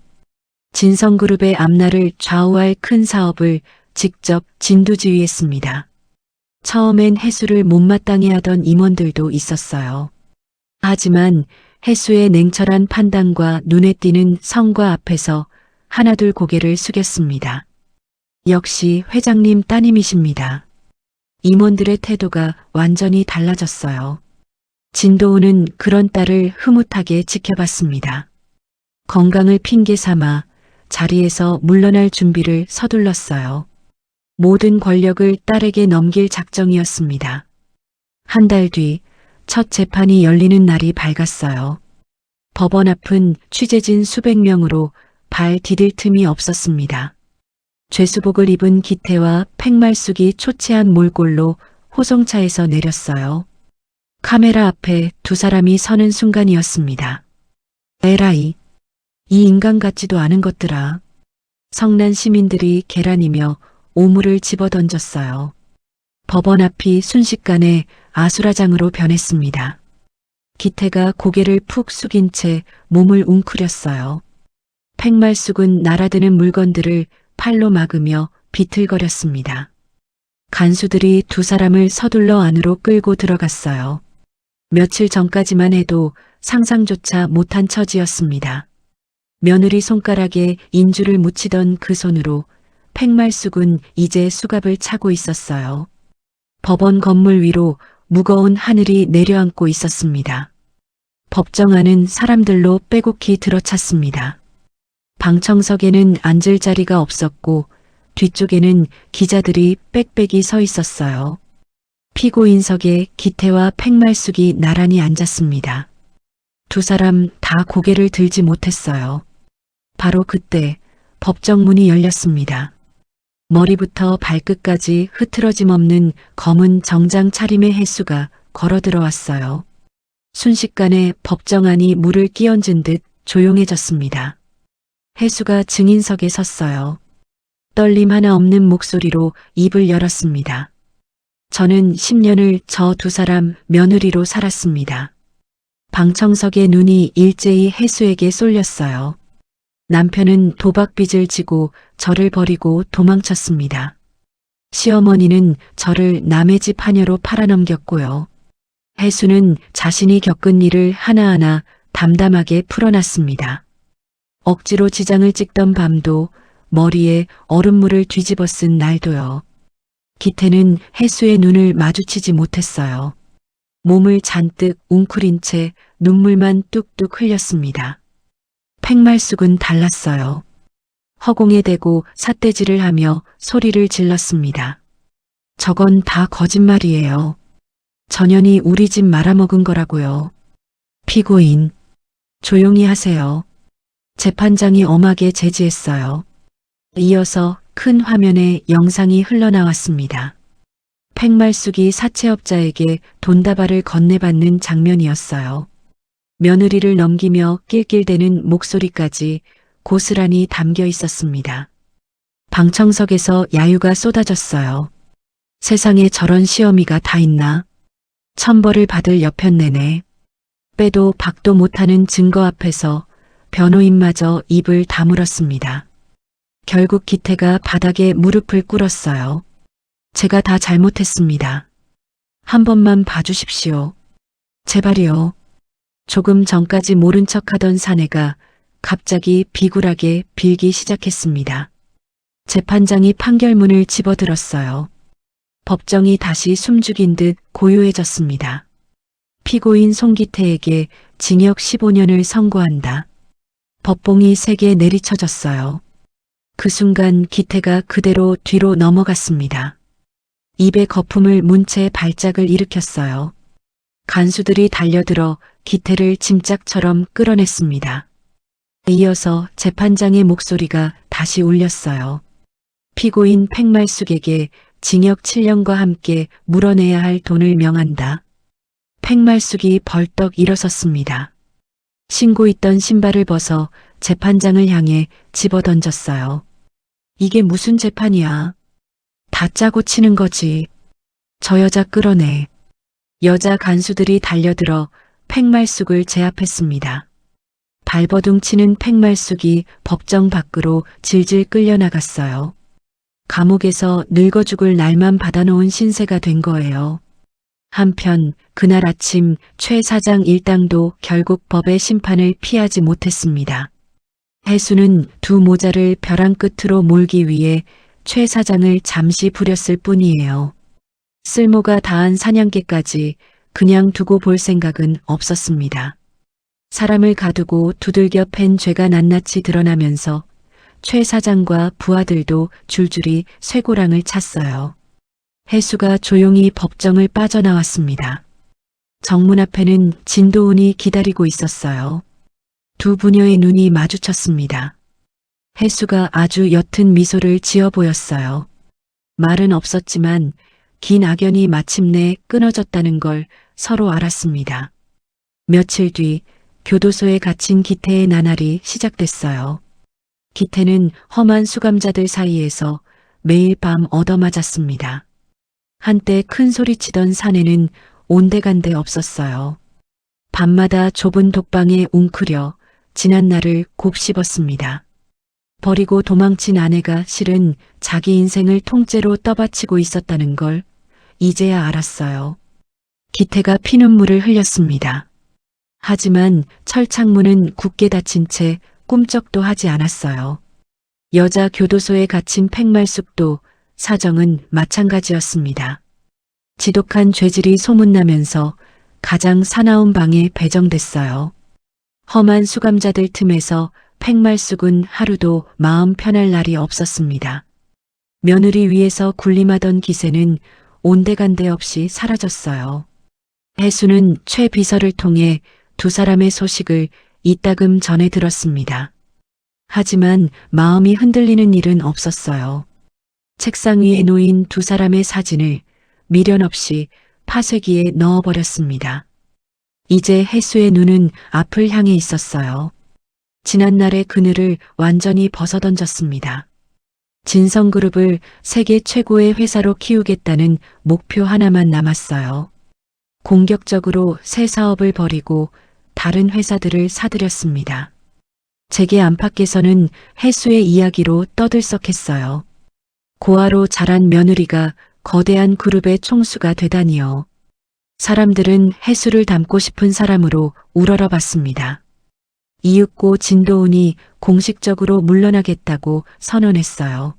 진성그룹의 앞날을 좌우할 큰 사업을 직접 진두지휘했습니다. 처음엔 혜수를 못마땅해 하던 임원들도 있었어요. 하지만 혜수의 냉철한 판단과 눈에 띄는 성과 앞에서 하나둘 고개를 숙였습니다. 역시 회장님 따님이십니다. 임원들의 태도가 완전히 달라졌어요. 진도우는 그런 딸을 흐뭇하게 지켜봤습니다. 건강을 핑계 삼아 자리에서 물러날 준비를 서둘렀어요. 모든 권력을 딸에게 넘길 작정이었습니다. 한 달 뒤 첫 재판이 열리는 날이 밝았어요. 법원 앞은 취재진 수백 명으로 발 디딜 틈이 없었습니다. 죄수복을 입은 기태와 팽말숙이 초췌한 몰골로 호송차에서 내렸어요. 카메라 앞에 두 사람이 서는 순간이었습니다. 에라이, 이 인간 같지도 않은 것들아. 성난 시민들이 계란이며 오물을 집어던졌어요. 법원 앞이 순식간에 아수라장으로 변했습니다. 기태가 고개를 푹 숙인 채 몸을 웅크렸어요. 팽말숙은 날아드는 물건들을 팔로 막으며 비틀거렸습니다. 간수들이 두 사람을 서둘러 안으로 끌고 들어갔어요. 며칠 전까지만 해도 상상조차 못한 처지였습니다. 며느리 손가락에 인주를 묻히던 그 손으로 팽말숙은 이제 수갑을 차고 있었어요. 법원 건물 위로 무거운 하늘이 내려앉고 있었습니다. 법정 안은 사람들로 빼곡히 들어찼습니다. 방청석에는 앉을 자리가 없었고 뒤쪽에는 기자들이 빽빽이 서 있었어요. 피고인석에 기태와 팽말숙이 나란히 앉았습니다. 두 사람 다 고개를 들지 못했어요. 바로 그때 법정 문이 열렸습니다. 머리부터 발끝까지 흐트러짐 없는 검은 정장 차림의 혜수가 걸어 들어왔어요. 순식간에 법정 안이 물을 끼얹은 듯 조용해졌습니다. 혜수가 증인석에 섰어요. 떨림 하나 없는 목소리로 입을 열었습니다. 저는 10년을 저 두 사람 며느리로 살았습니다. 방청석의 눈이 일제히 혜수에게 쏠렸어요. 남편은 도박빚을 지고 저를 버리고 도망쳤습니다. 시어머니는 저를 남의 집 하녀로 팔아넘겼고요. 혜수는 자신이 겪은 일을 하나하나 담담하게 풀어놨습니다. 억지로 지장을 찍던 밤도 머리에 얼음물을 뒤집어 쓴 날도요. 기태는 혜수의 눈을 마주치지 못했어요. 몸을 잔뜩 웅크린 채 눈물만 뚝뚝 흘렸습니다. 팽말숙은 달랐어요. 허공에 대고 삿대질을 하며 소리를 질렀습니다. 저건 다 거짓말이에요. 전현이 우리 집 말아먹은 거라고요. 피고인, 조용히 하세요. 재판장이 엄하게 제지했어요. 이어서 큰 화면에 영상이 흘러나왔습니다. 팽말숙이 사채업자에게 돈다발을 건네받는 장면이었어요. 며느리를 넘기며 낄낄대는 목소리까지 고스란히 담겨 있었습니다. 방청석에서 야유가 쏟아졌어요. 세상에 저런 시어미가 다 있나? 천벌을 받을 여편네네. 빼도 박도 못하는 증거 앞에서 변호인마저 입을 다물었습니다. 결국 기태가 바닥에 무릎을 꿇었어요. 제가 다 잘못했습니다. 한 번만 봐주십시오. 제발이요. 조금 전까지 모른 척하던 사내가 갑자기 비굴하게 빌기 시작했습니다. 재판장이 판결문을 집어들었어요. 법정이 다시 숨죽인 듯 고요해졌습니다. 피고인 송기태에게 징역 15년을 선고한다. 법봉이 3개 내리쳐졌어요. 그 순간 기태가 그대로 뒤로 넘어갔습니다. 입에 거품을 문 채 발작을 일으켰어요. 간수들이 달려들어 기태를 짐짝처럼 끌어냈습니다. 이어서 재판장의 목소리가 다시 울렸어요. 피고인 팽말숙에게 징역 7년과 함께 물어내야 할 돈을 명한다. 팽말숙이 벌떡 일어섰습니다. 신고 있던 신발을 벗어 재판장을 향해 집어던졌어요. 이게 무슨 재판이야. 다 짜고 치는 거지. 저 여자 끌어내. 여자 간수들이 달려들어 팽말숙을 제압했습니다. 발버둥 치는 팽말숙이 법정 밖으로 질질 끌려나갔어요. 감옥에서 늙어 죽을 날만 받아놓은 신세가 된 거예요. 한편 그날 아침 최 사장 일당도 결국 법의 심판을 피하지 못했습니다. 혜수는 두 모자를 벼랑 끝으로 몰기 위해 최 사장을 잠시 부렸을 뿐이에요. 쓸모가 다한 사냥개까지 그냥 두고 볼 생각은 없었습니다. 사람을 가두고 두들겨 팬 죄가 낱낱이 드러나면서 최 사장과 부하들도 줄줄이 쇠고랑을 찼어요. 해수가 조용히 법정을 빠져나왔습니다. 정문 앞에는 진도훈이 기다리고 있었어요. 두 부녀의 눈이 마주쳤습니다. 해수가 아주 옅은 미소를 지어 보였어요. 말은 없었지만 긴 악연이 마침내 끊어졌다는 걸 서로 알았습니다. 며칠 뒤 교도소에 갇힌 기태의 나날이 시작됐어요. 기태는 험한 수감자들 사이에서 매일 밤 얻어맞았습니다. 한때 큰 소리치던 사내는 온데간데 없었어요. 밤마다 좁은 독방에 웅크려 지난 날을 곱씹었습니다. 버리고 도망친 아내가 실은 자기 인생을 통째로 떠받치고 있었다는 걸 이제야 알았어요. 기태가 피눈물을 흘렸습니다. 하지만 철창문은 굳게 닫힌 채 꿈쩍도 하지 않았어요. 여자 교도소에 갇힌 팽말숙도 사정은 마찬가지였습니다. 지독한 죄질이 소문나면서 가장 사나운 방에 배정됐어요. 험한 수감자들 틈에서 팽말숙은 하루도 마음 편할 날이 없었습니다. 며느리 위에서 군림하던 기세는 온데간데 없이 사라졌어요. 해수는 최 비서를 통해 두 사람의 소식을 이따금 전해 들었습니다. 하지만 마음이 흔들리는 일은 없었어요. 책상 위에 놓인 두 사람의 사진을 미련 없이 파쇄기에 넣어버렸습니다. 이제 해수의 눈은 앞을 향해 있었어요. 지난날의 그늘을 완전히 벗어던졌습니다. 진성그룹을 세계 최고의 회사로 키우겠다는 목표 하나만 남았어요. 공격적으로 새 사업을 벌이고 다른 회사들을 사들였습니다. 재계 안팎에서는 해수의 이야기로 떠들썩했어요. 고아로 자란 며느리가 거대한 그룹의 총수가 되다니요. 사람들은 해수를 닮고 싶은 사람으로 우러러봤습니다. 이윽고 진도훈이 공식적으로 물러나겠다고 선언했어요.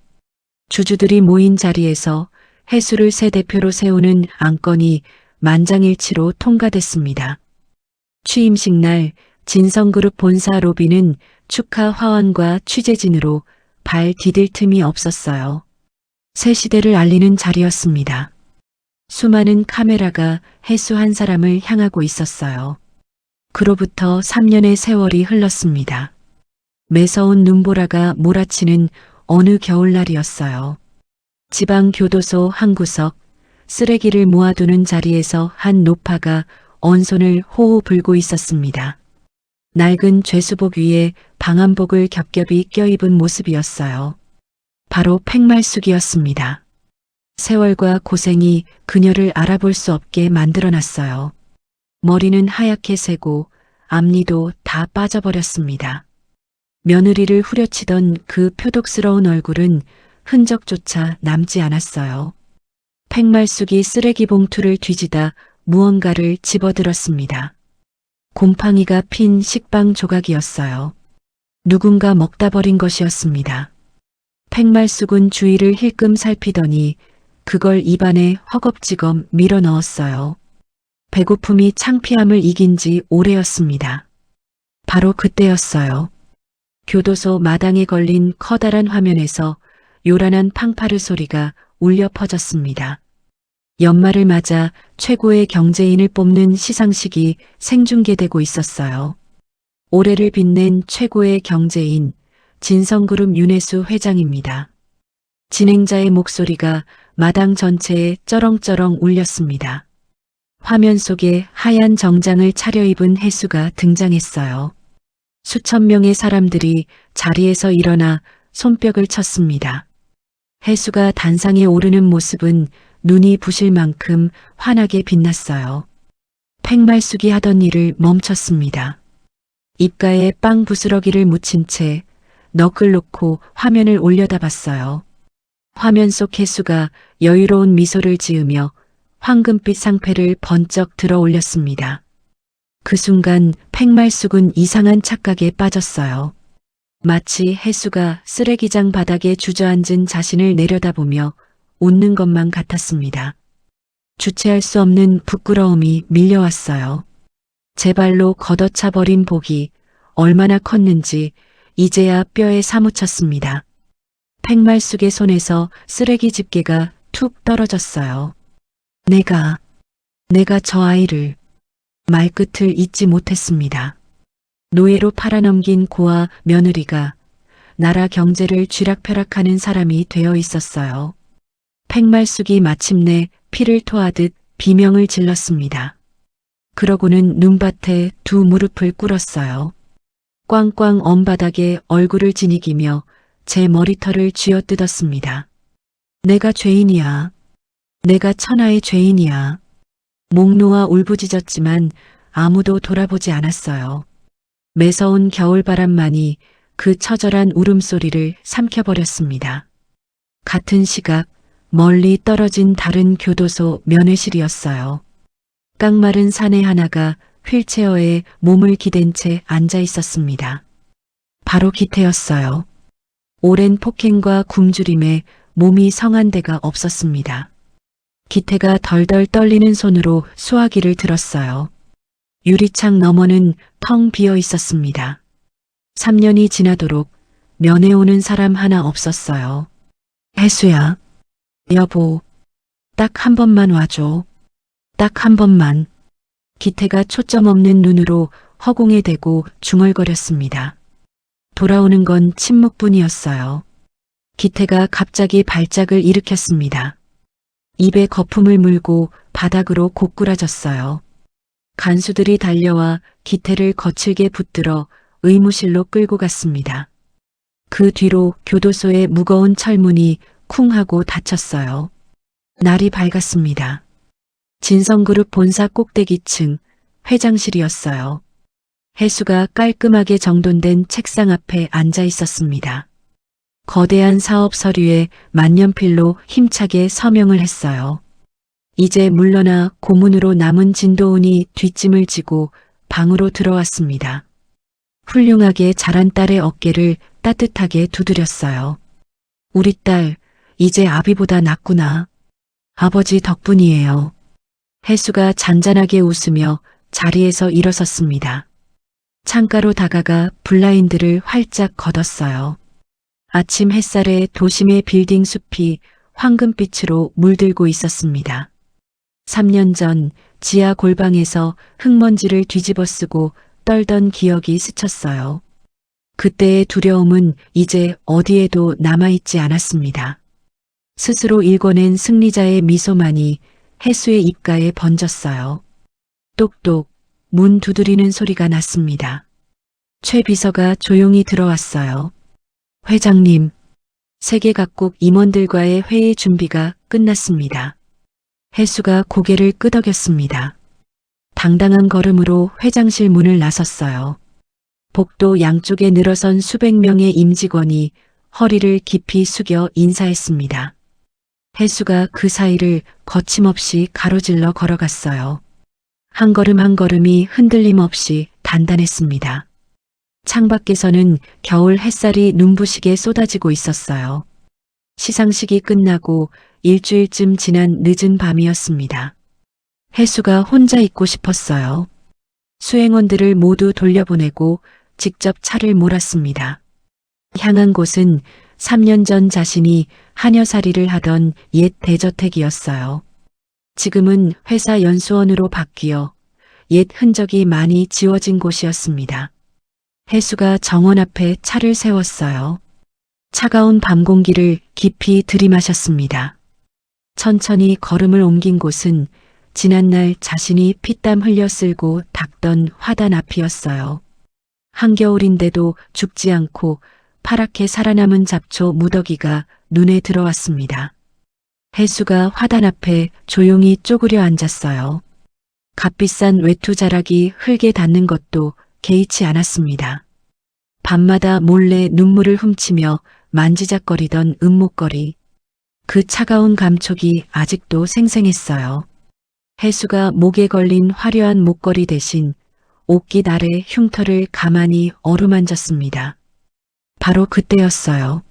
주주들이 모인 자리에서 해수를 새 대표로 세우는 안건이 만장일치로 통과됐습니다. 취임식 날 진성그룹 본사 로비는 축하 화환과 취재진으로 발 디딜 틈이 없었어요. 새 시대를 알리는 자리였습니다. 수많은 카메라가 해수 한 사람을 향하고 있었어요. 그로부터 3년의 세월이 흘렀습니다. 매서운 눈보라가 몰아치는 어느 겨울날이었어요. 지방교도소 한 구석, 쓰레기를 모아두는 자리에서 한 노파가 언손을 호호 불고 있었습니다. 낡은 죄수복 위에 방한복을 겹겹이 껴입은 모습이었어요. 바로 팽말숙이었습니다. 세월과 고생이 그녀를 알아볼 수 없게 만들어놨어요. 머리는 하얗게 새고 앞니도 다 빠져버렸습니다. 며느리를 후려치던 그 표독스러운 얼굴은 흔적조차 남지 않았어요. 팽말숙이 쓰레기 봉투를 뒤지다 무언가를 집어들었습니다. 곰팡이가 핀 식빵 조각이었어요. 누군가 먹다 버린 것이었습니다. 팽말숙은 주위를 힐끔 살피더니 그걸 입안에 허겁지겁 밀어 넣었어요. 배고픔이 창피함을 이긴 지 오래였습니다. 바로 그때였어요. 교도소 마당에 걸린 커다란 화면에서 요란한 팡파르 소리가 울려 퍼졌습니다. 연말을 맞아 최고의 경제인을 뽑는 시상식이 생중계되고 있었어요. 올해를 빛낸 최고의 경제인 진성그룹 윤혜수 회장입니다. 진행자의 목소리가 마당 전체에 쩌렁쩌렁 울렸습니다. 화면 속에 하얀 정장을 차려입은 해수가 등장했어요. 수천 명의 사람들이 자리에서 일어나 손뼉을 쳤습니다. 해수가 단상에 오르는 모습은 눈이 부실 만큼 환하게 빛났어요. 팽말숙이 하던 일을 멈췄습니다. 입가에 빵 부스러기를 묻힌 채 너클 놓고 화면을 올려다봤어요. 화면 속 해수가 여유로운 미소를 지으며 황금빛 상패를 번쩍 들어 올렸습니다. 그 순간 팽말숙은 이상한 착각에 빠졌어요. 마치 해수가 쓰레기장 바닥에 주저앉은 자신을 내려다보며 웃는 것만 같았습니다. 주체할 수 없는 부끄러움이 밀려왔어요. 제 발로 걷어차 버린 복이 얼마나 컸는지 이제야 뼈에 사무쳤습니다. 팽말숙의 손에서 쓰레기 집게가 툭 떨어졌어요. 내가 저 아이를 말끝을 잇지 못했습니다. 노예로 팔아넘긴 고아 며느리가 나라 경제를 쥐락펴락하는 사람이 되어 있었어요. 팽말숙이 마침내 피를 토하듯 비명을 질렀습니다. 그러고는 눈밭에 두 무릎을 꿇었어요. 꽝꽝 언 바닥에 얼굴을 지니기며 제 머리털을 쥐어뜯었습니다. 내가 죄인이야. 내가 천하의 죄인이야. 목 놓아 울부짖었지만 아무도 돌아보지 않았어요. 매서운 겨울바람만이 그 처절한 울음소리를 삼켜버렸습니다. 같은 시각 멀리 떨어진 다른 교도소 면회실이었어요. 깡마른 사내 하나가 휠체어에 몸을 기댄 채 앉아 있었습니다. 바로 기태였어요. 오랜 폭행과 굶주림에 몸이 성한 데가 없었습니다. 기태가 덜덜 떨리는 손으로 수화기를 들었어요. 유리창 너머는 텅 비어 있었습니다. 3년이 지나도록 면회 오는 사람 하나 없었어요. 혜수야, 여보, 딱 한 번만 와줘. 딱 한 번만. 기태가 초점 없는 눈으로 허공에 대고 중얼거렸습니다. 돌아오는 건 침묵뿐이었어요. 기태가 갑자기 발작을 일으켰습니다. 입에 거품을 물고 바닥으로 고꾸라졌어요. 간수들이 달려와 기태를 거칠게 붙들어 의무실로 끌고 갔습니다. 그 뒤로 교도소의 무거운 철문이 쿵 하고 닫혔어요. 날이 밝았습니다. 진성그룹 본사 꼭대기층 회장실이었어요. 혜수가 깔끔하게 정돈된 책상 앞에 앉아 있었습니다. 거대한 사업 서류에 만년필로 힘차게 서명을 했어요. 이제 물러나 고문으로 남은 진도훈이 뒷짐을 지고 방으로 들어왔습니다. 훌륭하게 자란 딸의 어깨를 따뜻하게 두드렸어요. 우리 딸, 이제 아비보다 낫구나. 아버지 덕분이에요. 혜수가 잔잔하게 웃으며 자리에서 일어섰습니다. 창가로 다가가 블라인드를 활짝 걷었어요. 아침 햇살에 도심의 빌딩 숲이 황금빛으로 물들고 있었습니다. 3년 전 지하 골방에서 흙먼지를 뒤집어 쓰고 떨던 기억이 스쳤어요. 그때의 두려움은 이제 어디에도 남아있지 않았습니다. 스스로 일궈낸 승리자의 미소만이 혜수의 입가에 번졌어요. 똑똑 문 두드리는 소리가 났습니다. 최 비서가 조용히 들어왔어요. 회장님, 세계 각국 임원들과의 회의 준비가 끝났습니다. 혜수가 고개를 끄덕였습니다. 당당한 걸음으로 회장실 문을 나섰어요. 복도 양쪽에 늘어선 수백 명의 임직원이 허리를 깊이 숙여 인사했습니다. 혜수가 그 사이를 거침없이 가로질러 걸어갔어요. 한 걸음 한 걸음이 흔들림 없이 단단했습니다. 창밖에서는 겨울 햇살이 눈부시게 쏟아지고 있었어요. 시상식이 끝나고 일주일쯤 지난 늦은 밤이었습니다. 혜수가 혼자 있고 싶었어요. 수행원들을 모두 돌려보내고 직접 차를 몰았습니다. 향한 곳은 3년 전 자신이 하녀살이를 하던 옛 대저택이었어요. 지금은 회사 연수원으로 바뀌어 옛 흔적이 많이 지워진 곳이었습니다. 혜수가 정원 앞에 차를 세웠어요. 차가운 밤 공기를 깊이 들이마셨습니다. 천천히 걸음을 옮긴 곳은 지난날 자신이 피땀 흘려 쓸고 닦던 화단 앞이었어요. 한겨울인데도 죽지 않고 파랗게 살아남은 잡초 무더기가 눈에 들어왔습니다. 혜수가 화단 앞에 조용히 쪼그려 앉았어요. 값비싼 외투 자락이 흙에 닿는 것도 개의치 않았습니다. 밤마다 몰래 눈물을 훔치며 만지작거리던 은목걸이. 그 차가운 감촉이 아직도 생생했어요. 혜수가 목에 걸린 화려한 목걸이 대신 옷깃 아래 흉터를 가만히 어루만졌습니다. 바로 그때였어요.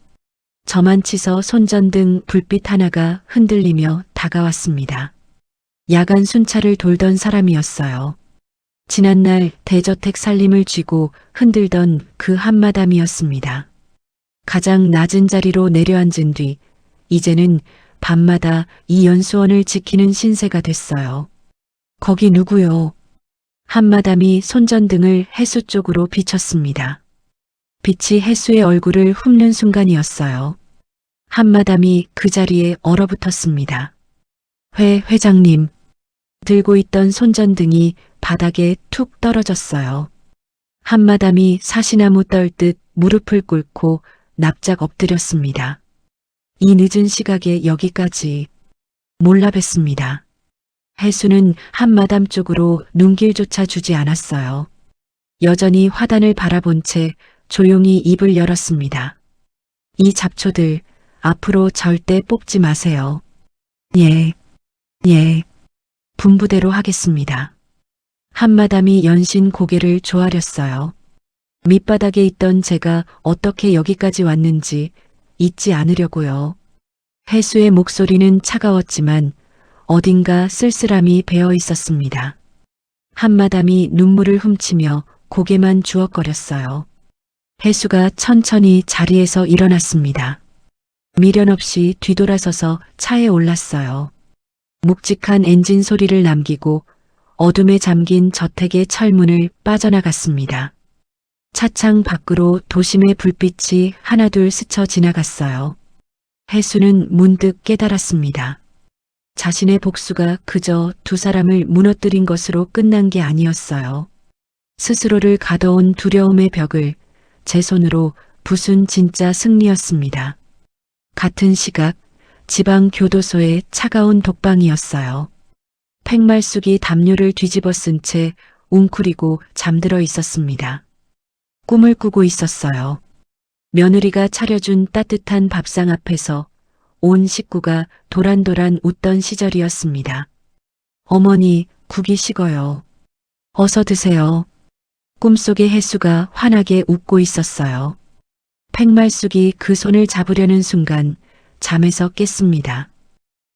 저만치서 손전등 불빛 하나가 흔들리며 다가왔습니다. 야간 순찰을 돌던 사람이었어요. 지난날 대저택 살림을 쥐고 흔들던 그 한마담이었습니다. 가장 낮은 자리로 내려앉은 뒤 이제는 밤마다 이 연수원을 지키는 신세가 됐어요. 거기 누구요? 한마담이 손전등을 해수 쪽으로 비췄습니다. 빛이 해수의 얼굴을 훑는 순간이었어요. 한마담이 그 자리에 얼어붙었습니다. 회장님. 들고 있던 손전등이 바닥에 툭 떨어졌어요. 한마담이 사시나무 떨듯 무릎을 꿇고 납작 엎드렸습니다. 이 늦은 시각에 여기까지 몰라 뵀습니다. 해수는 한마담 쪽으로 눈길조차 주지 않았어요. 여전히 화단을 바라본 채 조용히 입을 열었습니다. 이 잡초들 앞으로 절대 뽑지 마세요. 예. 분부대로 하겠습니다. 한마담이 연신 고개를 조아렸어요. 밑바닥에 있던 제가 어떻게 여기까지 왔는지 잊지 않으려고요. 해수의 목소리는 차가웠지만 어딘가 쓸쓸함이 배어 있었습니다. 한마담이 눈물을 훔치며 고개만 주걱거렸어요. 해수가 천천히 자리에서 일어났습니다. 미련 없이 뒤돌아서서 차에 올랐어요. 묵직한 엔진 소리를 남기고 어둠에 잠긴 저택의 철문을 빠져나갔습니다. 차창 밖으로 도심의 불빛이 하나둘 스쳐 지나갔어요. 해수는 문득 깨달았습니다. 자신의 복수가 그저 두 사람을 무너뜨린 것으로 끝난 게 아니었어요. 스스로를 가둬온 두려움의 벽을 제 손으로 부순 진짜 승리였습니다. 같은 시각 지방 교도소의 차가운 독방이었어요. 팽말숙이 담요를 뒤집어 쓴 채 웅크리고 잠들어 있었습니다. 꿈을 꾸고 있었어요. 며느리가 차려준 따뜻한 밥상 앞에서 온 식구가 도란도란 웃던 시절이었습니다. 어머니, 국이 식어요. 어서 드세요. 꿈속의 해수가 환하게 웃고 있었어요. 팽말숙이 그 손을 잡으려는 순간 잠에서 깼습니다.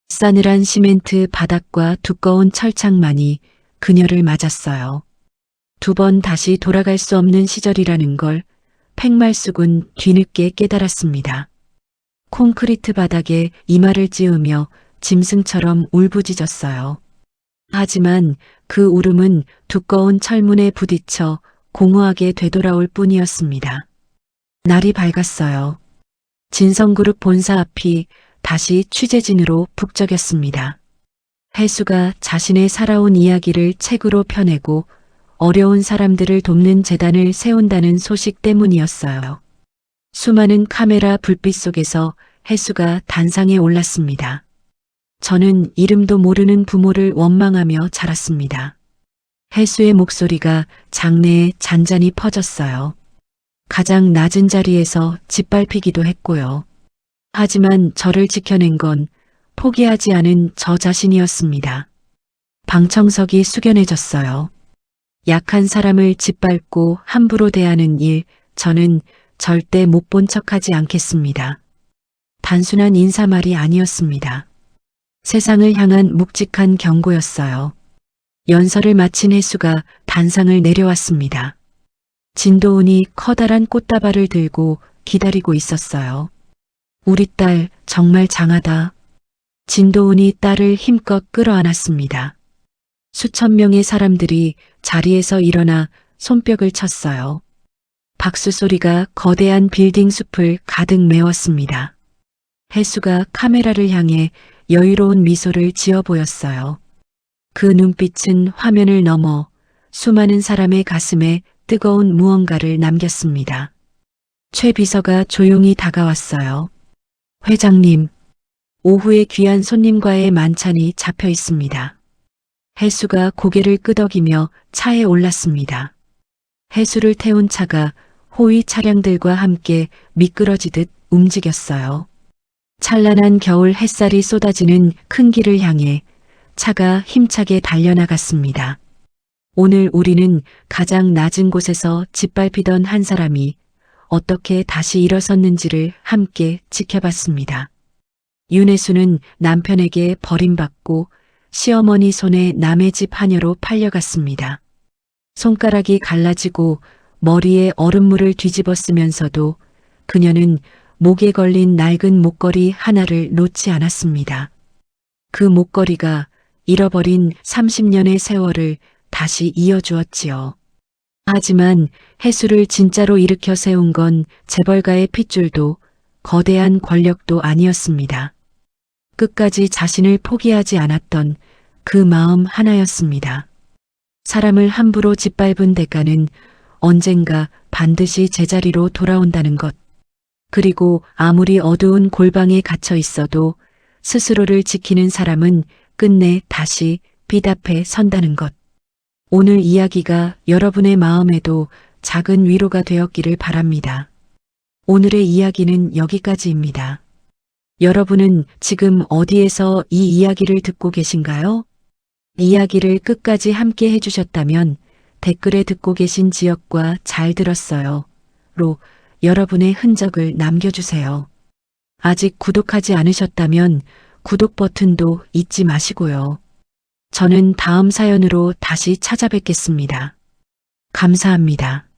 싸늘한 시멘트 바닥과 두꺼운 철창만이 그녀를 맞았어요. 두 번 다시 돌아갈 수 없는 시절이라는 걸 팽말숙은 뒤늦게 깨달았습니다. 콘크리트 바닥에 이마를 찌우며 짐승처럼 울부짖었어요. 하지만 그 울음은 두꺼운 철문에 부딪혀 공허하게 되돌아올 뿐이었습니다. 날이 밝았어요. 진성그룹 본사 앞이 다시 취재진으로 북적였습니다. 해수가 자신의 살아온 이야기를 책으로 펴내고 어려운 사람들을 돕는 재단을 세운다는 소식 때문이었어요. 수많은 카메라 불빛 속에서 해수가 단상에 올랐습니다. 저는 이름도 모르는 부모를 원망하며 자랐습니다. 해수의 목소리가 장내에 잔잔히 퍼졌어요. 가장 낮은 자리에서 짓밟히기도 했고요. 하지만 저를 지켜낸 건 포기하지 않은 저 자신이었습니다. 방청석이 숙연해졌어요. 약한 사람을 짓밟고 함부로 대하는 일, 저는 절대 못 본 척하지 않겠습니다. 단순한 인사말이 아니었습니다. 세상을 향한 묵직한 경고였어요. 연설을 마친 해수가 단상을 내려왔습니다. 진도훈이 커다란 꽃다발을 들고 기다리고 있었어요. 우리 딸 정말 장하다. 진도훈이 딸을 힘껏 끌어안았습니다. 수천 명의 사람들이 자리에서 일어나 손뼉을 쳤어요. 박수 소리가 거대한 빌딩 숲을 가득 메웠습니다. 해수가 카메라를 향해 여유로운 미소를 지어 보였어요. 그 눈빛은 화면을 넘어 수많은 사람의 가슴에 뜨거운 무언가를 남겼습니다. 최 비서가 조용히 다가왔어요. 회장님, 오후에 귀한 손님과의 만찬이 잡혀 있습니다. 해수가 고개를 끄덕이며 차에 올랐습니다. 해수를 태운 차가 호위 차량들과 함께 미끄러지듯 움직였어요. 찬란한 겨울 햇살이 쏟아지는 큰 길을 향해 차가 힘차게 달려나갔습니다. 오늘 우리는 가장 낮은 곳에서 짓밟히던 한 사람이 어떻게 다시 일어섰는지를 함께 지켜봤습니다. 윤혜수는 남편에게 버림받고 시어머니 손에 남의 집 하녀로 팔려갔습니다. 손가락이 갈라지고 머리에 얼음물을 뒤집어 쓰면서도 그녀는 목에 걸린 낡은 목걸이 하나를 놓지 않았습니다. 그 목걸이가 잃어버린 30년의 세월을 다시 이어주었지요. 하지만 해수를 진짜로 일으켜 세운 건 재벌가의 핏줄도 거대한 권력도 아니었습니다. 끝까지 자신을 포기하지 않았던 그 마음 하나였습니다. 사람을 함부로 짓밟은 대가는 언젠가 반드시 제자리로 돌아온다는 것. 그리고 아무리 어두운 골방에 갇혀 있어도 스스로를 지키는 사람은 끝내 다시 빛 앞에 선다는 것. 오늘 이야기가 여러분의 마음에도 작은 위로가 되었기를 바랍니다. 오늘의 이야기는 여기까지입니다. 여러분은 지금 어디에서 이 이야기를 듣고 계신가요? 이야기를 끝까지 함께 해주셨다면 댓글에 듣고 계신 지역과 잘 들었어요. 로 여러분의 흔적을 남겨주세요. 아직 구독하지 않으셨다면 구독 버튼도 잊지 마시고요. 저는 다음 사연으로 다시 찾아뵙겠습니다. 감사합니다.